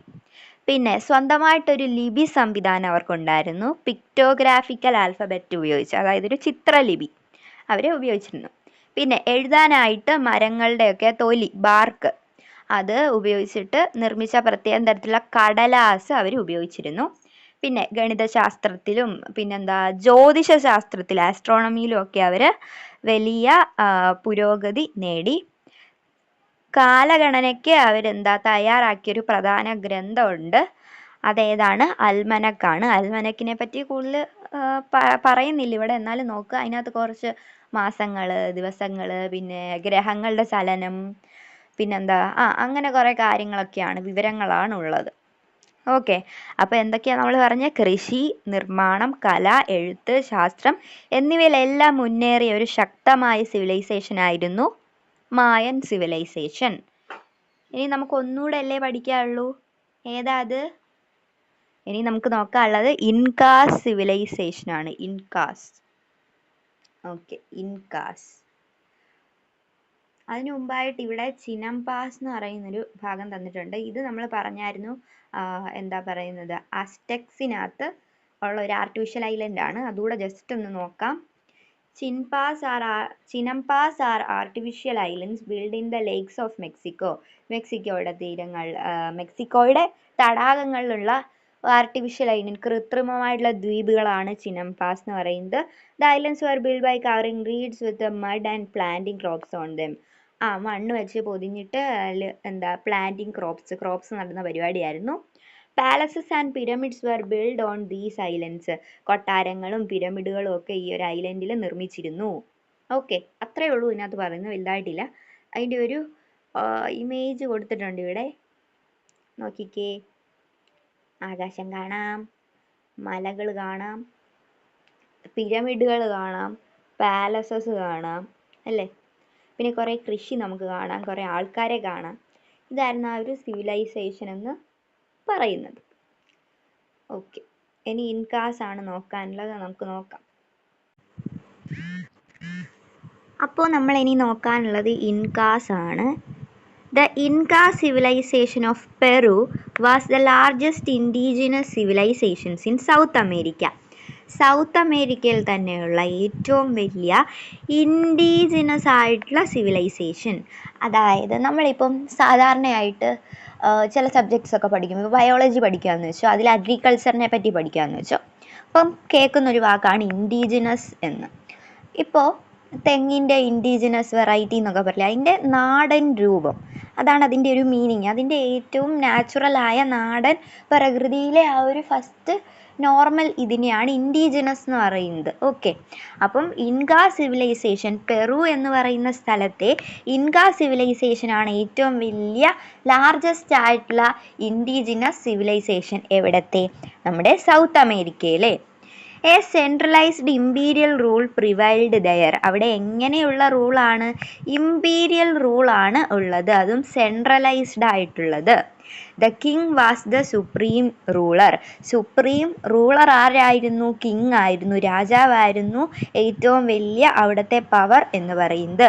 പിന്നെ സ്വന്തമായിട്ടൊരു ലിപി സംവിധാനം അവർക്കുണ്ടായിരുന്നു. പിക്ടോഗ്രാഫിക്കൽ ആൽഫബറ്റ് ഉപയോഗിച്ച്, അതായത് ഒരു ചിത്രലിപി അവർ ഉപയോഗിച്ചിരുന്നു. പിന്നെ എഴുതാനായിട്ട് മരങ്ങളുടെയൊക്കെ തൊലി, ബാർക്ക്, അത് ഉപയോഗിച്ചിട്ട് നിർമ്മിച്ച പ്രത്യേക തരത്തിലുള്ള കടലാസ് അവർ ഉപയോഗിച്ചിരുന്നു. പിന്നെ ഗണിതശാസ്ത്രത്തിലും പിന്നെന്താ ജ്യോതിഷ ശാസ്ത്രത്തിൽ, ആസ്ട്രോണമിയിലും ഒക്കെ അവർ വലിയ പുരോഗതി നേടി. കാലഗണനയ്ക്ക് അവരെന്താ തയ്യാറാക്കിയൊരു പ്രധാന ഗ്രന്ഥമുണ്ട്. അതേതാണ്? അൽമനക്കാണ്. അൽമനക്കിനെ പറ്റി കൂടുതൽ പറയുന്നില്ല ഇവിടെ, എന്നാലും നോക്കുക. അതിനകത്ത് കുറച്ച് മാസങ്ങൾ, ദിവസങ്ങൾ, പിന്നെ ഗ്രഹങ്ങളുടെ ചലനം, പിന്നെന്താ അങ്ങനെ കുറേ കാര്യങ്ങളൊക്കെയാണ്, വിവരങ്ങളാണ് ഉള്ളത്. ഓക്കെ, അപ്പോൾ എന്തൊക്കെയാണ് നമ്മൾ പറഞ്ഞ? കൃഷി, നിർമ്മാണം, കല, എഴുത്ത്, ശാസ്ത്രം എന്നിവയിലെല്ലാം മുന്നേറിയ ഒരു ശക്തമായ സിവിലൈസേഷൻ ആയിരുന്നു മായൻ സിവിലൈസേഷൻ. ഇനി നമുക്ക് ഒന്നുകൂടെ അല്ലേ പഠിക്കാനുള്ളൂ? ഏതാ അത്? ഇനി നമുക്ക് നോക്കാനുള്ളത് ഇൻകാസ് സിവിലൈസേഷൻ ആണ്. ഇൻകാസ്. ഓക്കെ, ഇൻകാസ്. അതിനു മുമ്പായിട്ട് ഇവിടെ ചിനംപാസ് എന്ന് പറയുന്നൊരു ഭാഗം തന്നിട്ടുണ്ട്. ഇത് നമ്മൾ പറഞ്ഞായിരുന്നു, എന്താ പറയുന്നത്, അസ്റ്റെക്സിനകത്ത് ഉള്ള ഒരു ആർട്ടിഫിഷ്യൽ ഐലൻഡ് ആണ്. അതുകൂടെ ജസ്റ്റ് ഒന്ന് നോക്കാം. Chinampas are artificial islands build in the lakes of Mexico. മെക്സിക്കോയുടെ തീരങ്ങൾ, മെക്സിക്കോയുടെ തടാകങ്ങളിലുള്ള ആർട്ടിഫിഷ്യൽ ഐലൻഡ്, കൃത്രിമമായിട്ടുള്ള ദ്വീപുകളാണ് ചിനംപാസ് എന്ന് പറയുന്നത്. The islands were build by covering reeds with mud and planting crops on them. മണ്ണ് വെച്ച് പൊതിഞ്ഞിട്ട് എന്താ പ്ലാന്റിംഗ് ക്രോപ്സ് നടുന്ന പരിപാടിയായിരുന്നു. Palaces and pyramids were build on these islands. കൊട്ടാരങ്ങളും പിരമിഡുകളും ഒക്കെ ഈ ഒരു ഐലൻഡിൽ നിർമ്മിച്ചിരുന്നു. ഓക്കെ, അത്രയേ ഉള്ളൂ ഇതിനകത്ത് പറയുന്നത്, വലുതായിട്ടില്ല. അതിൻ്റെ ഒരു ഇമേജ് കൊടുത്തിട്ടുണ്ട് ഇവിടെ, നോക്കിക്കേ. ആകാശം കാണാം, മലകൾ കാണാം, പിരമിഡുകൾ കാണാം, പാലസസ് കാണാം, അല്ലേ? പിന്നെ കുറേ കൃഷി നമുക്ക് കാണാം, കുറേ ആൾക്കാരെ കാണാം. ഇതായിരുന്നു ആ ഒരു സിവിലൈസേഷൻ എന്ന് പറയുന്നത്. ഓക്കെ, ഇനി ഇൻകാസ് ആണ് നോക്കാനുള്ളത്, നമുക്ക് നോക്കാം. അപ്പോൾ നമ്മൾ ഇനി നോക്കാനുള്ളത് ഇൻകാസ് ആണ്. The Inca civilization of Peru was the largest indigenous civilizations in South America. South അമേരിക്കയിൽ തന്നെയുള്ള ഏറ്റവും വലിയ ഇൻഡിജിനസ് ആയിട്ടുള്ള സിവിലൈസേഷൻ. അതായത് നമ്മളിപ്പം സാധാരണയായിട്ട് ചില സബ്ജക്ട്സ് ഒക്കെ പഠിക്കും. ഇപ്പോൾ ബയോളജി പഠിക്കുകയെന്ന് വെച്ചോ, അതിൽ അഗ്രികൾച്ചറിനെ പറ്റി പഠിക്കുകയെന്ന് വെച്ചോ, അപ്പം കേൾക്കുന്നൊരു വാക്കാണ് ഇൻഡിജിനസ് എന്ന്. ഇപ്പോൾ തെങ്ങിൻ്റെ ഇൻഡിജിനസ് വെറൈറ്റി എന്നൊക്കെ പറയില്ല, അതിൻ്റെ നാടൻ രൂപം, അതാണ് അതിൻ്റെ ഒരു മീനിങ്. അതിൻ്റെ ഏറ്റവും നാച്ചുറലായ നാടൻ പ്രകൃതിയിലെ ആ ഒരു ഫസ്റ്റ് നോർമൽ ഇതിനെയാണ് ഇൻഡിജിനസ് എന്ന് പറയുന്നത്. ഓക്കെ, അപ്പം ഇൻകാ സിവിലൈസേഷൻ, പെറു എന്ന് പറയുന്ന സ്ഥലത്തെ ഇൻകാ സിവിലൈസേഷൻ ആണ് ഏറ്റവും വലിയ ലാർജസ്റ്റ് ആയിട്ടുള്ള ഇൻഡിജിനസ് സിവിലൈസേഷൻ. എവിടത്തെ? നമ്മുടെ സൗത്ത് അമേരിക്കയിലെ. A centralised imperial rule prevailed there. അവിടെ എങ്ങനെയുള്ള റൂളാണ്? ഇമ്പീരിയൽ റൂളാണ് ഉള്ളത്, അതും സെൻട്രലൈസ്ഡ് ആയിട്ടുള്ളത്. The king was the supreme ruler. Supreme ruler ആരായിരുന്നു? കിങ് ആയിരുന്നു, രാജാവായിരുന്നു ഏറ്റവും വലിയ അവിടുത്തെ പവർ എന്ന് പറയുന്നത്.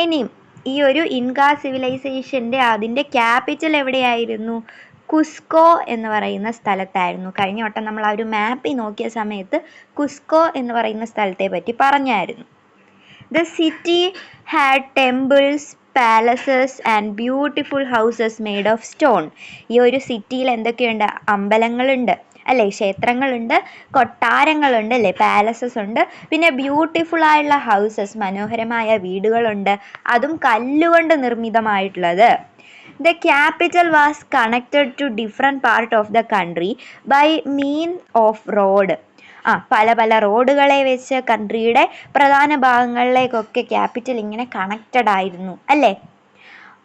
ഇനിയും ഈ ഒരു ഇൻകാ സിവിലൈസേഷൻ്റെ അതിൻ്റെ ക്യാപിറ്റൽ എവിടെയായിരുന്നു? കുസ്കോ എന്ന് പറയുന്ന സ്ഥലത്തായിരുന്നു. കഴിഞ്ഞ വട്ടം നമ്മൾ ആ ഒരു മാപ്പിൽ നോക്കിയ സമയത്ത് കുസ്കോ എന്ന് പറയുന്ന സ്ഥലത്തെ പറ്റി പറഞ്ഞായിരുന്നു. The city had temples, palaces and beautiful houses made of stone. ഈ ഒരു സിറ്റിയിൽ എന്തൊക്കെയുണ്ട്? അമ്പലങ്ങളുണ്ട്, അല്ലേ? ക്ഷേത്രങ്ങളുണ്ട്, കൊട്ടാരങ്ങളുണ്ട്, അല്ലേ? പാലസസ് ഉണ്ട്, പിന്നെ ബ്യൂട്ടിഫുൾ ആയുള്ള ഹൗസസ്, മനോഹരമായ വീടുകളുണ്ട്, അതും കല്ലുകൊണ്ട് നിർമ്മിതമായിട്ടുള്ളത്. The capital was connected to different part of the country by means of road. പല പല റോഡുകളെ വെച്ച് കൺട്രിയുടെ പ്രധാന ഭാഗങ്ങളിലേക്കൊക്കെ ക്യാപിറ്റൽ ഇങ്ങനെ കണക്റ്റഡ് ആയിരുന്നു അല്ലേ.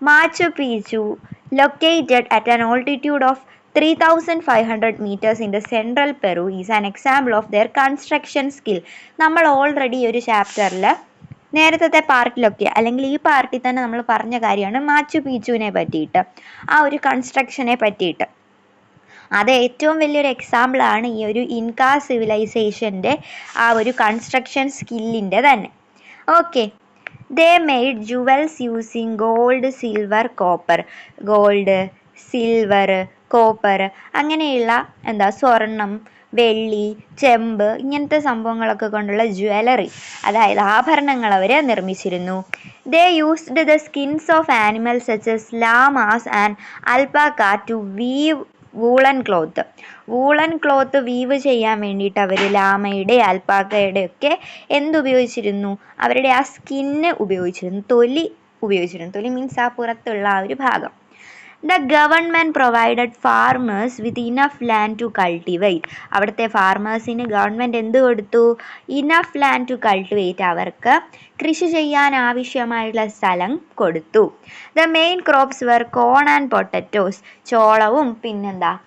മാച്ചു Peechu located at an altitude of 3,500 meters in the central Peru is an example of their construction skill. നമ്മൾ already ഒരു ചാപ്റ്ററിൽ നേരത്തെ പാർട്ടിലൊക്കെ അല്ലെങ്കിൽ ഈ പാർട്ടിൽ തന്നെ നമ്മൾ പറഞ്ഞ കാര്യമാണ് മാച്ചു പീച്ചുവിനെ പറ്റിയിട്ട്, ആ ഒരു കൺസ്ട്രക്ഷനെ പറ്റിയിട്ട്. അത് ഏറ്റവും വലിയൊരു എക്സാമ്പിളാണ് ഈ ഒരു ഇൻകാ സിവിലൈസേഷൻ്റെ ആ ഒരു കൺസ്ട്രക്ഷൻ സ്കില്ലിൻ്റെ തന്നെ. Okay, they made jewels using gold, silver, copper. Gold, silver, copper അങ്ങനെയുള്ള സ്വർണം, വെള്ളി, ചെമ്പ് ഇങ്ങനത്തെ സംഭവങ്ങളൊക്കെ കൊണ്ടുള്ള ജ്വല്ലറി, അതായത് ആഭരണങ്ങൾ അവർ നിർമ്മിച്ചിരുന്നു. They used the skins of animals such as llamas and alpaca to weave woollen cloth weave ചെയ്യാൻ വേണ്ടിയിട്ട് അവർ ലാമയുടെ അൽപ്പാക്കയുടെ ഒക്കെ എന്തുപയോഗിച്ചിരുന്നു, അവരുടെ ആ സ്കിന്ന് ഉപയോഗിച്ചിരുന്നു, തൊലി ഉപയോഗിച്ചിരുന്നു. തൊലി മീൻസ് ആ പുറത്തുള്ള ആ ഒരു ഭാഗം. The government provided farmers with enough land to cultivate. അവിടുത്തെ ഫാർമേഴ്സിന് ഗവൺമെൻറ് എന്ത് കൊടുത്തു? ഇനഫ് ലാൻഡ് ടു കൾട്ടിവേറ്റ്, അവർക്ക് കൃഷി ചെയ്യാൻ ആവശ്യമായുള്ള സ്ഥലം കൊടുത്തു. The main crops were corn and potatoes. ചോളവും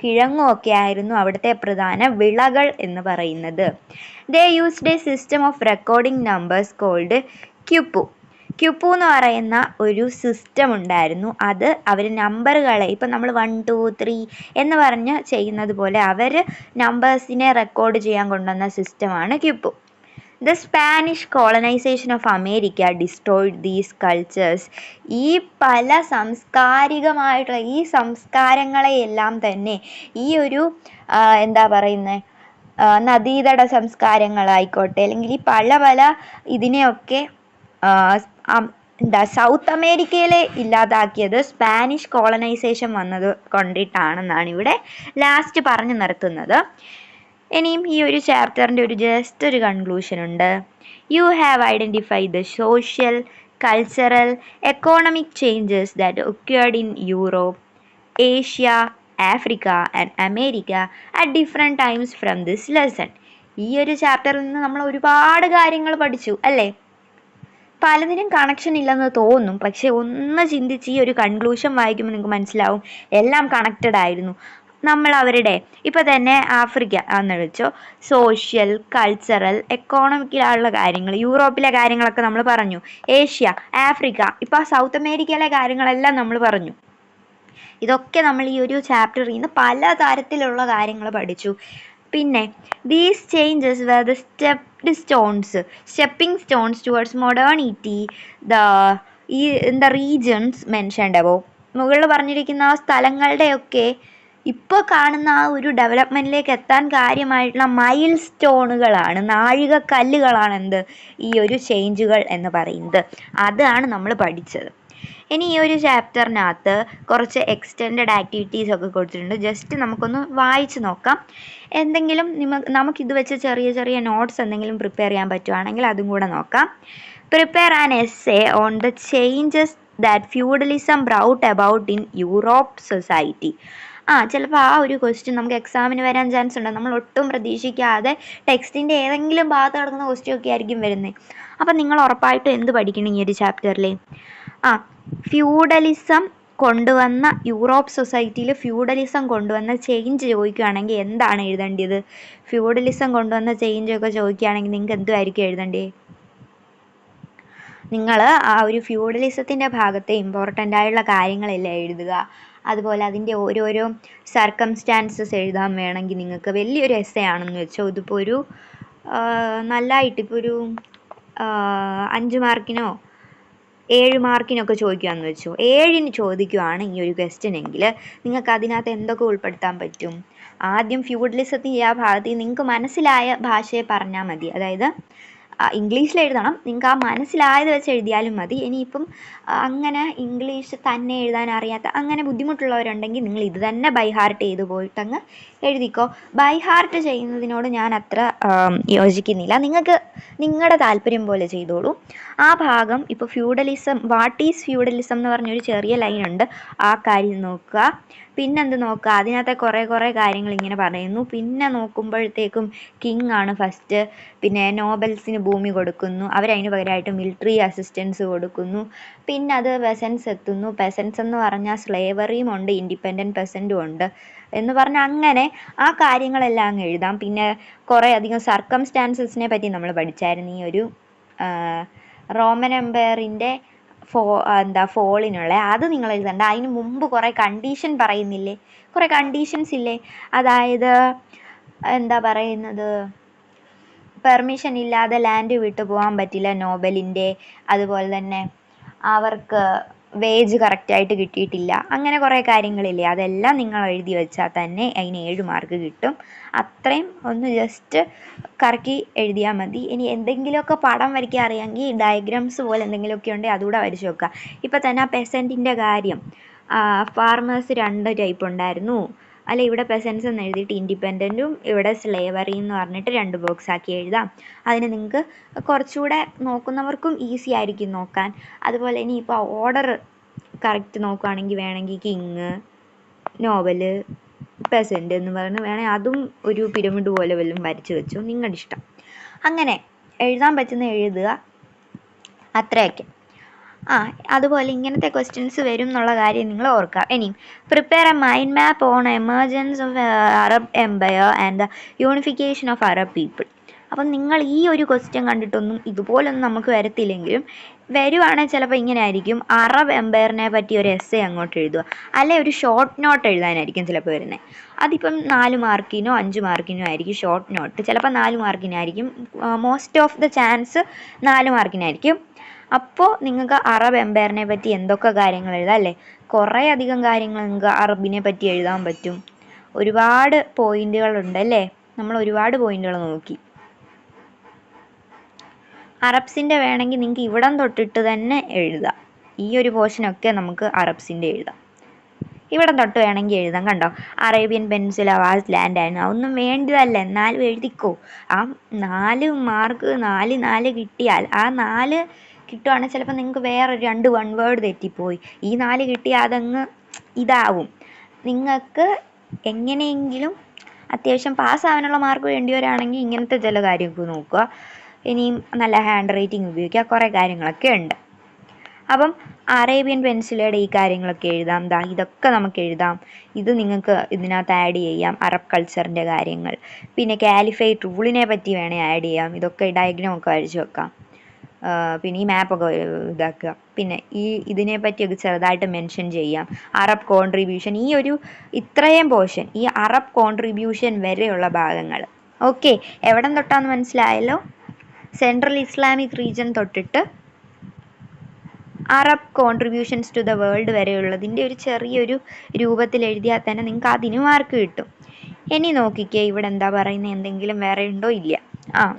കിഴങ്ങും ഒക്കെ ആയിരുന്നു അവിടുത്തെ പ്രധാന വിളകൾ എന്ന് പറയുന്നത്. They used a system of recording numbers called Quipu എന്ന് പറയുന്ന ഒരു സിസ്റ്റം ഉണ്ടായിരുന്നു. അത് അവർ നമ്പറുകളെ ഇപ്പം നമ്മൾ 1 2 3 എന്ന് പറഞ്ഞ് ചെയ്യുന്നത് പോലെ അവർ നമ്പേഴ്സിനെ റെക്കോർഡ് ചെയ്യാൻ കൊണ്ടുവന്ന സിസ്റ്റമാണ് ക്യുപ്പു. The Spanish colonization of America destroyed these cultures. ഈ പല സാംസ്കാരികമായിട്ടുള്ള ഈ സംസ്കാരങ്ങളെയെല്ലാം തന്നെ ഈ ഒരു നദീതട സംസ്കാരങ്ങളായിക്കോട്ടെ അല്ലെങ്കിൽ ഈ പല ഇതിനെയൊക്കെ സൗത്ത് അമേരിക്കയിലെ ഇല്ലാതാക്കിയത് സ്പാനിഷ് കോളനൈസേഷൻ വന്നത് കൊണ്ടിട്ടാണെന്നാണ് ഇവിടെ ലാസ്റ്റ് പറഞ്ഞു നിർത്തുന്നത്. ഇനിയും ഈ ഒരു ചാപ്റ്ററിൻ്റെ ജസ്റ്റ് ഒരു കൺക്ലൂഷൻ ഉണ്ട്. You have identified the social, cultural, economic changes that occurred in Europe, Asia, Africa and America at different times from this lesson. ഈ ഒരു ചാപ്റ്ററിൽ നിന്ന് നമ്മൾ ഒരുപാട് കാര്യങ്ങൾ പഠിച്ചു അല്ലേ. പലതിനും കണക്ഷൻ ഇല്ലെന്ന് തോന്നും, പക്ഷെ ഒന്ന് ചിന്തിച്ച് ഈ ഒരു കൺക്ലൂഷൻ വായിക്കുമ്പോൾ നിങ്ങൾക്ക് മനസ്സിലാവും എല്ലാം കണക്റ്റഡ് ആയിരുന്നു. നമ്മൾ അവരുടെ ഇപ്പം തന്നെ ആഫ്രിക്ക എന്ന് വെച്ചോ, സോഷ്യൽ, കൾച്ചറൽ, എക്കോണമിക്കിലുള്ള കാര്യങ്ങൾ, യൂറോപ്പിലെ കാര്യങ്ങളൊക്കെ നമ്മൾ പറഞ്ഞു, ഏഷ്യ, ആഫ്രിക്ക, ഇപ്പോൾ സൗത്ത് അമേരിക്കയിലെ കാര്യങ്ങളെല്ലാം നമ്മൾ പറഞ്ഞു. ഇതൊക്കെ നമ്മൾ ഈ ഒരു ചാപ്റ്ററിൽ നിന്ന് പല തരത്തിലുള്ള കാര്യങ്ങൾ പഠിച്ചു. പിന്നെ these changes were the stepping stones towards modernity the regions mentioned above. മുകളിൽ പറഞ്ഞിരിക്കുന്ന ആ സ്ഥലങ്ങളുടെയൊക്കെ ഇപ്പോൾ കാണുന്ന ആ ഒരു ഡെവലപ്മെൻറ്റിലേക്ക് എത്താൻ കാര്യമായിട്ടുള്ള മൈൽ സ്റ്റോണുകളാണ്, നാഴികക്കല്ലുകളാണ് ഈ ഒരു ചേഞ്ചുകൾ എന്ന് പറയുന്നത്. അതാണ് നമ്മൾ പഠിച്ചത്. ഇനി ഈ ഒരു ചാപ്റ്ററിനകത്ത് കുറച്ച് എക്സ്റ്റെൻഡഡ് ആക്ടിവിറ്റീസ് ഒക്കെ കൊടുത്തിട്ടുണ്ട്. ജസ്റ്റ് നമുക്കൊന്ന് വായിച്ച് നോക്കാം. എന്തെങ്കിലും നമുക്കിത് വെച്ച് ചെറിയ ചെറിയ നോട്ട്സ് എന്തെങ്കിലും പ്രിപ്പയർ ചെയ്യാൻ പറ്റുവാണെങ്കിൽ അതും കൂടെ നോക്കാം. Prepare an essay on the changes that feudalism brought about in Europe society. ചിലപ്പോൾ ആ ഒരു ക്വസ്റ്റ്യൻ നമുക്ക് എക്സാമിന് വരാൻ ചാൻസ് ഉണ്ട്. നമ്മൾ ഒട്ടും പ്രതീക്ഷിക്കാതെ ടെക്സ്റ്റിൻ്റെ ഏതെങ്കിലും ഭാഗത്ത് കിടക്കുന്ന ക്വസ്റ്റ്യൻ ഒക്കെ ആയിരിക്കും വരുന്നത്. അപ്പം നിങ്ങൾ ഉറപ്പായിട്ടും എന്ത് പഠിക്കണം ഈ ഒരു ചാപ്റ്ററിൽ? ഫ്യൂഡലിസം കൊണ്ടുവന്ന യൂറോപ്പ് സൊസൈറ്റിയിൽ ഫ്യൂഡലിസം കൊണ്ടുവന്ന ചേഞ്ച് ചോദിക്കുകയാണെങ്കിൽ എന്താണ് എഴുതേണ്ടത്? ഫ്യൂഡലിസം കൊണ്ടുവന്ന ചേഞ്ചൊക്കെ ചോദിക്കുകയാണെങ്കിൽ നിങ്ങൾക്ക് എന്തുമായിരിക്കും എഴുതേണ്ടത്? നിങ്ങൾ ആ ഒരു ഫ്യൂഡലിസത്തിൻ്റെ ഭാഗത്തെ ഇമ്പോർട്ടൻ്റ് ആയിട്ടുള്ള കാര്യങ്ങളെല്ലാം എഴുതുക. അതുപോലെ അതിൻ്റെ ഓരോരോ സർക്കംസ്റ്റാൻസസ് എഴുതാൻ വേണമെങ്കിൽ നിങ്ങൾക്ക് വലിയൊരു എസ്സേ ആണെന്ന് വെച്ചോ, ഇതിപ്പോൾ ഒരു നല്ലതായിട്ടിപ്പോൾ ഒരു 5 മാർക്കിനോ 7 മാർക്കിനൊക്കെ ചോദിക്കുകയെന്ന് വെച്ചു. 7ന് ചോദിക്കുകയാണ് ഈ ഒരു ക്വസ്റ്റ്യൻ എങ്കിൽ നിങ്ങൾക്ക് അതിനകത്ത് എന്തൊക്കെ ഉൾപ്പെടുത്താൻ പറ്റും? ആദ്യം ഫ്യൂഡലിസത്തിൻ്റെ ആ ഭാഗത്ത് നിങ്ങൾക്ക് മനസ്സിലായ ഭാഷയെ പറഞ്ഞാൽ മതി. അതായത് ഇംഗ്ലീഷിൽ എഴുതണം, നിങ്ങൾക്ക് ആ മനസ്സിലായത് വെച്ച് എഴുതിയാലും മതി. ഇനിയിപ്പം അങ്ങനെ ഇംഗ്ലീഷ് തന്നെ എഴുതാൻ അറിയാത്ത അങ്ങനെ ബുദ്ധിമുട്ടുള്ളവരുണ്ടെങ്കിൽ നിങ്ങൾ ഇത് തന്നെ ബൈ ഹാർട്ട് ചെയ്ത് പോയിട്ടങ്ങ് എഴുതിക്കോ. ബൈ ഹാർട്ട് ചെയ്യുന്നതിനോട് ഞാൻ അത്ര യോജിക്കുന്നില്ല. നിങ്ങൾക്ക് നിങ്ങളുടെ താല്പര്യം പോലെ ചെയ്തോളൂ. ആ ഭാഗം ഇപ്പോൾ ഫ്യൂഡലിസം, വാട്ട് ഈസ് ഫ്യൂഡലിസം എന്ന് പറഞ്ഞൊരു ചെറിയ ലൈനുണ്ട്, ആ കാര്യം നോക്കുക. പിന്നെന്ത് നോക്കുക, അതിനകത്തെ കുറേ കാര്യങ്ങൾ ഇങ്ങനെ പറയുന്നു. പിന്നെ നോക്കുമ്പോഴത്തേക്കും കിങ് ആണ് ഫസ്റ്റ്, പിന്നെ നോബൽസിന് ഭൂമി കൊടുക്കുന്നു, അവരതിന് പകരമായിട്ട് മിലിറ്ററി അസിസ്റ്റൻസ് കൊടുക്കുന്നു. പിന്നെ അത് പെസൻസ് എത്തുന്നു. പെസൻസ് എന്ന് പറഞ്ഞാൽ സ്ലേവറിയും ഉണ്ട്, ഇൻഡിപെൻഡൻറ്റ് പെസൻറ്റും ഉണ്ട് എന്ന് പറഞ്ഞാൽ അങ്ങനെ ആ കാര്യങ്ങളെല്ലാം അങ്ങ് എഴുതാം. പിന്നെ കുറേ അധികം സർക്കംസ്റ്റാൻസസിനെ പറ്റി നമ്മൾ പഠിച്ചായിരുന്നു ഈ ഒരു റോമൻ എംപയറിൻ്റെ ഫോളിനുള്ള. അത് നിങ്ങൾ എഴുതണ്ട. അതിന് മുമ്പ് കുറേ കണ്ടീഷൻ പറയുന്നില്ലേ, കുറേ കണ്ടീഷൻസ് ഇല്ലേ, അതായത് എന്താ പറയുന്നത്, പെർമിഷൻ ഇല്ലാതെ ലാൻഡ് വിട്ടു പോകാൻ പറ്റില്ല നോബലിൻ്റെ, അതുപോലെ തന്നെ അവർക്ക് വേജ് കറക്റ്റായിട്ട് കിട്ടിയിട്ടില്ല, അങ്ങനെ കുറേ കാര്യങ്ങളില്ലേ, അതെല്ലാം നിങ്ങൾ എഴുതി വെച്ചാൽ തന്നെ അതിന് 7 മാർക്ക് കിട്ടും. അത്രയും ഒന്ന് ജസ്റ്റ് കറക്കി എഴുതിയാൽ മതി. ഇനി എന്തെങ്കിലുമൊക്കെ പടം വരയ്ക്കാൻ അറിയാമെങ്കിൽ ഡയഗ്രാംസ് പോലെ എന്തെങ്കിലുമൊക്കെ ഉണ്ടെങ്കിൽ അതുകൂടെ വരച്ച് വെക്കുക. ഇപ്പം തന്നെ ആ പെസൻറ്റിൻ്റെ കാര്യം, ഫാർമേഴ്സ് 2 ടൈപ്പ് ഉണ്ടായിരുന്നു അല്ല, ഇവിടെ പെസൻസ് എന്ന് എഴുതിയിട്ട് ഇൻഡിപെൻഡൻറ്റും ഇവിടെ സ്ലേവറി എന്ന് പറഞ്ഞിട്ട് 2 ബോക്സ് ആക്കി എഴുതാം. അതിന് നിങ്ങൾക്ക് കുറച്ചുകൂടെ നോക്കുന്നവർക്കും ഈസി ആയിരിക്കും നോക്കാൻ. അതുപോലെ ഇനി ഇപ്പോൾ ഓർഡർ കറക്റ്റ് നോക്കുകയാണെങ്കിൽ വേണമെങ്കിൽ കിങ്, നോവല്, പെസൻറ്റ് എന്ന് പറഞ്ഞ് വേണേൽ അതും ഒരു പിരമിഡ് പോലെ വല്ലതും വരച്ച് വെച്ചു, നിങ്ങളുടെ ഇഷ്ടം. അങ്ങനെ എഴുതാൻ പറ്റുന്ന എഴുതുക, അത്രയൊക്കെ. അതുപോലെ ഇങ്ങനത്തെ ക്വസ്റ്റ്യൻസ് വരും എന്നുള്ള കാര്യം നിങ്ങൾ ഓർക്കുക. ഇനിയും prepare a mind map on emergence of Arab empire and the unification of Arab people. അപ്പം നിങ്ങൾ ഈ ഒരു ക്വസ്റ്റ്യൻ കണ്ടിട്ടൊന്നും ഇതുപോലൊന്നും നമുക്ക് വരത്തില്ലെങ്കിലും വരുവാണെങ്കിൽ ചിലപ്പോൾ ഇങ്ങനെ ആയിരിക്കും, അറബ് എംപയറിനെ പറ്റി ഒരു എസ്സേ അങ്ങോട്ട് എഴുതുക, അല്ലെ ഒരു ഷോർട്ട് നോട്ട് എഴുതാനായിരിക്കും ചിലപ്പോൾ വരുന്നത്. അതിപ്പം 4 മാർക്കിനോ 5 മാർക്കിനോ ആയിരിക്കും ഷോർട്ട് നോട്ട്, ചിലപ്പോൾ 4 മാർക്കിനായിരിക്കും, മോസ്റ്റ് ഓഫ് ദ ചാൻസ് 4 മാർക്കിനായിരിക്കും. അപ്പോൾ നിങ്ങൾക്ക് അറബ് എംപയറിനെ പറ്റി എന്തൊക്കെ കാര്യങ്ങൾ എഴുതാം അല്ലേ, കുറേ അധികം കാര്യങ്ങൾ നിങ്ങൾക്ക് അറബിനെ പറ്റി എഴുതാൻ പറ്റും. ഒരുപാട് പോയിന്റുകളുണ്ട് അല്ലേ, നമ്മൾ ഒരുപാട് പോയിന്റുകൾ നോക്കി. അറബ്സിൻ്റെ വേണമെങ്കിൽ നിങ്ങൾക്ക് ഇവിടം തൊട്ടിട്ട് തന്നെ എഴുതാം. ഈ ഒരു പോർഷനൊക്കെ നമുക്ക് അറബ്സിൻ്റെ എഴുതാം, ഇവിടം തൊട്ട് വേണമെങ്കിൽ എഴുതാം. കണ്ടോ, അറേബ്യൻ പെനിൻസുല വാസ്റ്റ് ലാൻഡ് ആയിരുന്നു, അതൊന്നും വേണ്ടതല്ല, എന്നാലും എഴുതിക്കോ. ആ 4 മാർക്ക് 4 കിട്ടിയാൽ, ആ 4 കിട്ടുവാണെങ്കിൽ ചിലപ്പോൾ നിങ്ങൾക്ക് വേറെ 2 1 വേർഡ് തെറ്റിപ്പോയി, ഈ 4 കിട്ടിയാൽ അതങ്ങ് ഇതാവും. നിങ്ങൾക്ക് എങ്ങനെയെങ്കിലും അത്യാവശ്യം പാസ്സാവാനുള്ള മാർക്ക് വേണ്ടിയവരാണെങ്കിൽ ഇങ്ങനത്തെ ചില കാര്യമൊക്കെ നോക്കുക. ഇനിയും നല്ല ഹാൻഡ് റൈറ്റിംഗ് ഉപയോഗിക്കുക, കുറേ കാര്യങ്ങളൊക്കെ ഉണ്ട്. അപ്പം അറേബ്യൻ പെനിൻസുലയുടെ ഈ കാര്യങ്ങളൊക്കെ എഴുതാം. ഇതൊക്കെ നമുക്ക് എഴുതാം. ഇത് നിങ്ങൾക്ക് ഇതിനകത്ത് ആഡ് ചെയ്യാം, അറബ് കൾച്ചറിൻ്റെ കാര്യങ്ങൾ. പിന്നെ കാലിഫേറ്റ് റൂളിനെ പറ്റി വേണേൽ ആഡ് ചെയ്യാം. ഇതൊക്കെ ഡയഗ്രാമൊക്കെ വരച്ച് വെക്കാം. പിന്നെ ഈ മാപ്പൊക്കെ ഇതാക്കുക. പിന്നെ ഇതിനെ പറ്റിയൊക്കെ ചെറുതായിട്ട് മെൻഷൻ ചെയ്യാം. അറബ് കോൺട്രിബ്യൂഷൻ, ഈ ഒരു ഇത്രയും പോർഷൻ, ഈ അറബ് കോൺട്രിബ്യൂഷൻ വരെയുള്ള ഭാഗങ്ങൾ. ഓക്കെ, എവിടം തൊട്ടാന്ന് മനസ്സിലായല്ലോ? സെൻട്രൽ ഇസ്ലാമിക് റീജിയൻ തൊട്ടിട്ട് Arab contributions to the world വരെയുള്ളതിൻ്റെ ഒരു ചെറിയൊരു രൂപത്തിൽ എഴുതിയാൽ തന്നെ നിങ്ങൾക്ക് അതിന് മാർക്ക് കിട്ടും. ഇനി നോക്കിക്കേ, ഇവിടെ എന്താ പറയുന്നത്, എന്തെങ്കിലും വേറെ ഉണ്ടോ? ഇല്ല.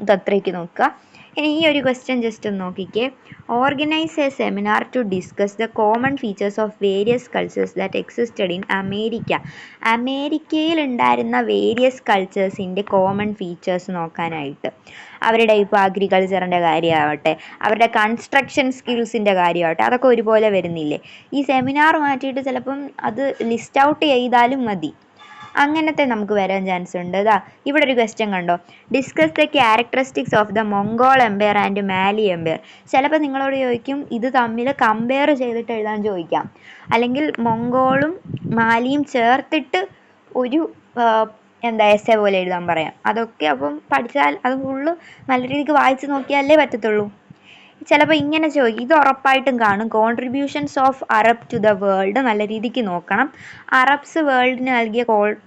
ഇതത്രയ്ക്ക് നോക്കുക. ഇനി ഈ ഒരു ക്വസ്റ്റ്യൻ ജസ്റ്റ് ഒന്ന് നോക്കിക്കേ. Organise a seminar to discuss the common features of various cultures that existed in America. അമേരിക്കയിൽ ഉണ്ടായിരുന്ന വേരിയസ് കൾച്ചേഴ്സിൻ്റെ കോമൺ ഫീച്ചേഴ്സ് നോക്കാനായിട്ട്. അവരുടെ ഇപ്പോൾ അഗ്രികൾച്ചറിൻ്റെ കാര്യമാവട്ടെ, അവരുടെ കൺസ്ട്രക്ഷൻ സ്കിൽസിൻ്റെ കാര്യമാവട്ടെ, അതൊക്കെ ഒരുപോലെ വരുന്നില്ലേ. ഈ സെമിനാർ മാറ്റിയിട്ട് ചിലപ്പം അത് ലിസ്റ്റ് ഔട്ട് ചെയ്താലും മതി, അങ്ങനത്തെ നമുക്ക് വരാൻ ചാൻസ് ഉണ്ട്. ഇവിടെ ഒരു ക്വസ്റ്റ്യൻ കണ്ടോ, discuss the characteristics of the Mongol empire and Mali empire. ചിലപ്പോൾ നിങ്ങളോട് ചോദിക്കും ഇത് തമ്മിൽ കമ്പയർ ചെയ്തിട്ട് എഴുതാൻ ചോദിക്കാം, അല്ലെങ്കിൽ മൊങ്കോളും മാലിയും ചേർത്തിട്ട് ഒരു എസ്സേ പോലെ എഴുതാൻ പറയാം. അതൊക്കെ അപ്പം പഠിച്ചാൽ അത് ഫുള്ള് നല്ല രീതിക്ക് വായിച്ച് നോക്കിയാലേ പറ്റത്തുള്ളൂ. ചിലപ്പോൾ ഇങ്ങനെ ചോദിക്കും, ഇത് ഉറപ്പായിട്ടും കാണും, contributions of Arab to the world നല്ല രീതിക്ക് നോക്കണം. അറബ്സ് വേൾഡിന് നൽകിയ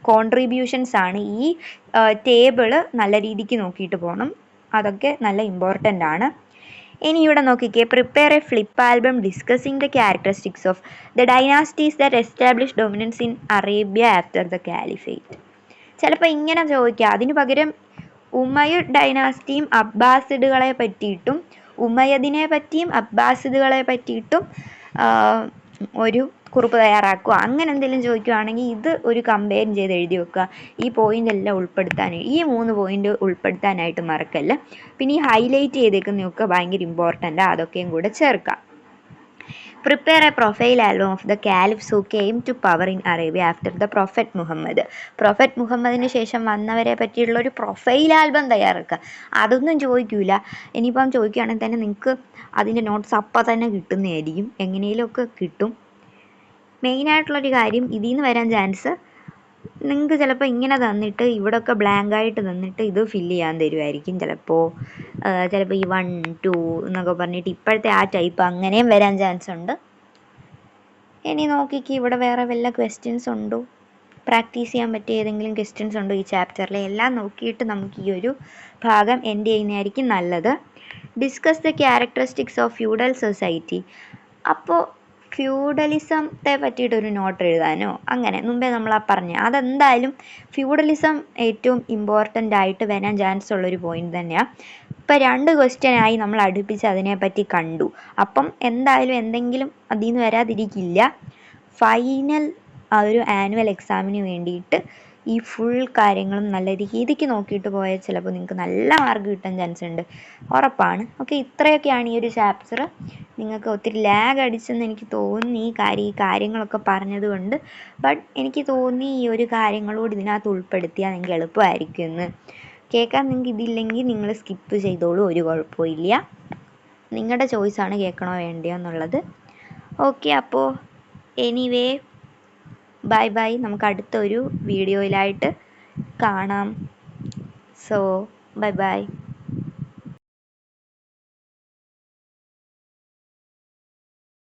കോൺട്രിബ്യൂഷൻസ് ആണ് ഈ ടേബിള്, നല്ല രീതിക്ക് നോക്കിയിട്ട് പോകണം. അതൊക്കെ നല്ല ഇമ്പോർട്ടൻ്റ് ആണ്. ഇനി ഇവിടെ നോക്കിക്കേ, prepare A flip album discussing the characteristics of the dynasties that establish dominance in Arabia after the caliphate. ചിലപ്പോൾ ഇങ്ങനെ ചോദിക്കുക, അതിന് പകരം ഉമയ്യദ് ഡൈനാസ്റ്റിയും അബ്ബാസിഡുകളെ പറ്റിയിട്ടും ഉമയ്യദിനെ പറ്റിയും അബ്ബാസിദുകളെ പറ്റിയിട്ടും ഒരു കുറിപ്പ് തയ്യാറാക്കുക, അങ്ങനെ എന്തെങ്കിലും ചോദിക്കുകയാണെങ്കിൽ ഇത് ഒരു കമ്പയർ ചെയ്ത് എഴുതി വെക്കുക. ഈ പോയിന്റ് എല്ലാം ഈ 3 പോയിന്റ് ഉൾപ്പെടുത്താനായിട്ട് മറക്കല്ല. പിന്നെ ഈ ഹൈലൈറ്റ് ചെയ്തേക്കുന്നതൊക്കെ ഭയങ്കര ഇമ്പോർട്ടൻ്റ്, അതൊക്കെയും കൂടെ ചേർക്കാം. Prepare a profile album of the caliphs who came to power in Arabia after the Prophet Muhammad. Prophet മുഹമ്മദിന് ശേഷം വന്നവരെ പറ്റിയുള്ള ഒരു പ്രൊഫൈൽ ആൽബം തയ്യാറാക്കുക. അതൊന്നും ചോദിക്കൂല. ഇനിയിപ്പം ചോദിക്കുകയാണെങ്കിൽ തന്നെ നിങ്ങൾക്ക് അതിൻ്റെ നോട്ട്സ് അപ്പം തന്നെ കിട്ടുന്നതായിരിക്കും, എങ്ങനെയെങ്കിലുമൊക്കെ കിട്ടും. മെയിനായിട്ടുള്ളൊരു കാര്യം, ഇതിൽ നിന്ന് വരാൻ ചാൻസ് നിങ്ങൾക്ക് ചിലപ്പോൾ ഇങ്ങനെ തന്നിട്ട് ഇവിടെയൊക്കെ ബ്ലാങ്കായിട്ട് തന്നിട്ട് ഇത് ഫില്ല് ചെയ്യാൻ തരുമായിരിക്കും. ചിലപ്പോൾ ഈ 1 2 എന്നൊക്കെ പറഞ്ഞിട്ട് ഇപ്പോഴത്തെ ആ ടൈപ്പ് അങ്ങനെയും വരാൻ ചാൻസ് ഉണ്ട്. ഇനി നോക്കിക്ക്, ഇവിടെ വേറെ വല്ല ക്വസ്റ്റ്യൻസ് ഉണ്ടോ, പ്രാക്ടീസ് ചെയ്യാൻ പറ്റിയ ഏതെങ്കിലും ക്വസ്റ്റ്യൻസ് ഉണ്ടോ ഈ ചാപ്റ്ററിലെ, എല്ലാം നോക്കിയിട്ട് നമുക്ക് ഈ ഒരു ഭാഗം എൻഡ് ചെയ്യുന്നതായിരിക്കും നല്ലത്. Discuss the characteristics of feudal society. അപ്പോൾ ഫ്യൂഡലിസത്തെ പറ്റിയിട്ടൊരു നോട്ട് എഴുതാനോ അങ്ങനെ മുമ്പേ നമ്മൾ പറഞ്ഞ അതെന്തായാലും ഫ്യൂഡലിസം ഏറ്റവും ഇമ്പോർട്ടൻ്റ് ആയിട്ട് വരാൻ ചാൻസ് ഉള്ളൊരു പോയിന്റ് തന്നെയാണ്. ഇപ്പം 2 ക്വസ്റ്റ്യനായി നമ്മൾ അടുപ്പിച്ച് അതിനെപ്പറ്റി കണ്ടു. അപ്പം എന്തായാലും എന്തെങ്കിലും അതിൽ നിന്ന് വരാതിരിക്കില്ല. ഫൈനൽ ആ ഒരു ആനുവൽ എക്സാമിന് വേണ്ടിയിട്ട് ഈ ഫുൾ കാര്യങ്ങളും നല്ല രീതിക്ക് നോക്കിയിട്ട് പോയാൽ ചിലപ്പോൾ നിങ്ങൾക്ക് നല്ല മാർക്ക് കിട്ടാൻ ചാൻസ് ഉണ്ട്, ഉറപ്പാണ്. ഓക്കെ, ഇത്രയൊക്കെയാണ് ഈ ഒരു ചാപ്റ്റർ. നിങ്ങൾക്ക് ഒത്തിരി ലാഗ് അടിച്ചെന്ന് എനിക്ക് തോന്നി ഈ കാര്യങ്ങളൊക്കെ പറഞ്ഞതുകൊണ്ട്. ബട്ട് എനിക്ക് തോന്നി ഈ ഒരു കാര്യങ്ങളോട് ഇതിനകത്ത് ഉൾപ്പെടുത്തിയാൽ നിങ്ങൾക്ക് എളുപ്പമായിരിക്കും എന്ന്. കേൾക്കാൻ നിങ്ങൾക്ക് ഇതില്ലെങ്കിൽ നിങ്ങൾ സ്കിപ്പ് ചെയ്തോളൂ, ഒരു കുഴപ്പമില്ല. നിങ്ങളുടെ ചോയ്സാണ് കേൾക്കണോ വേണ്ടയോ എന്നുള്ളത്. ഓക്കെ, അപ്പോൾ എനിവേ ബൈ. നമുക്ക് അടുത്തൊരു വീഡിയോയിലായിട്ട് കാണാം. So by.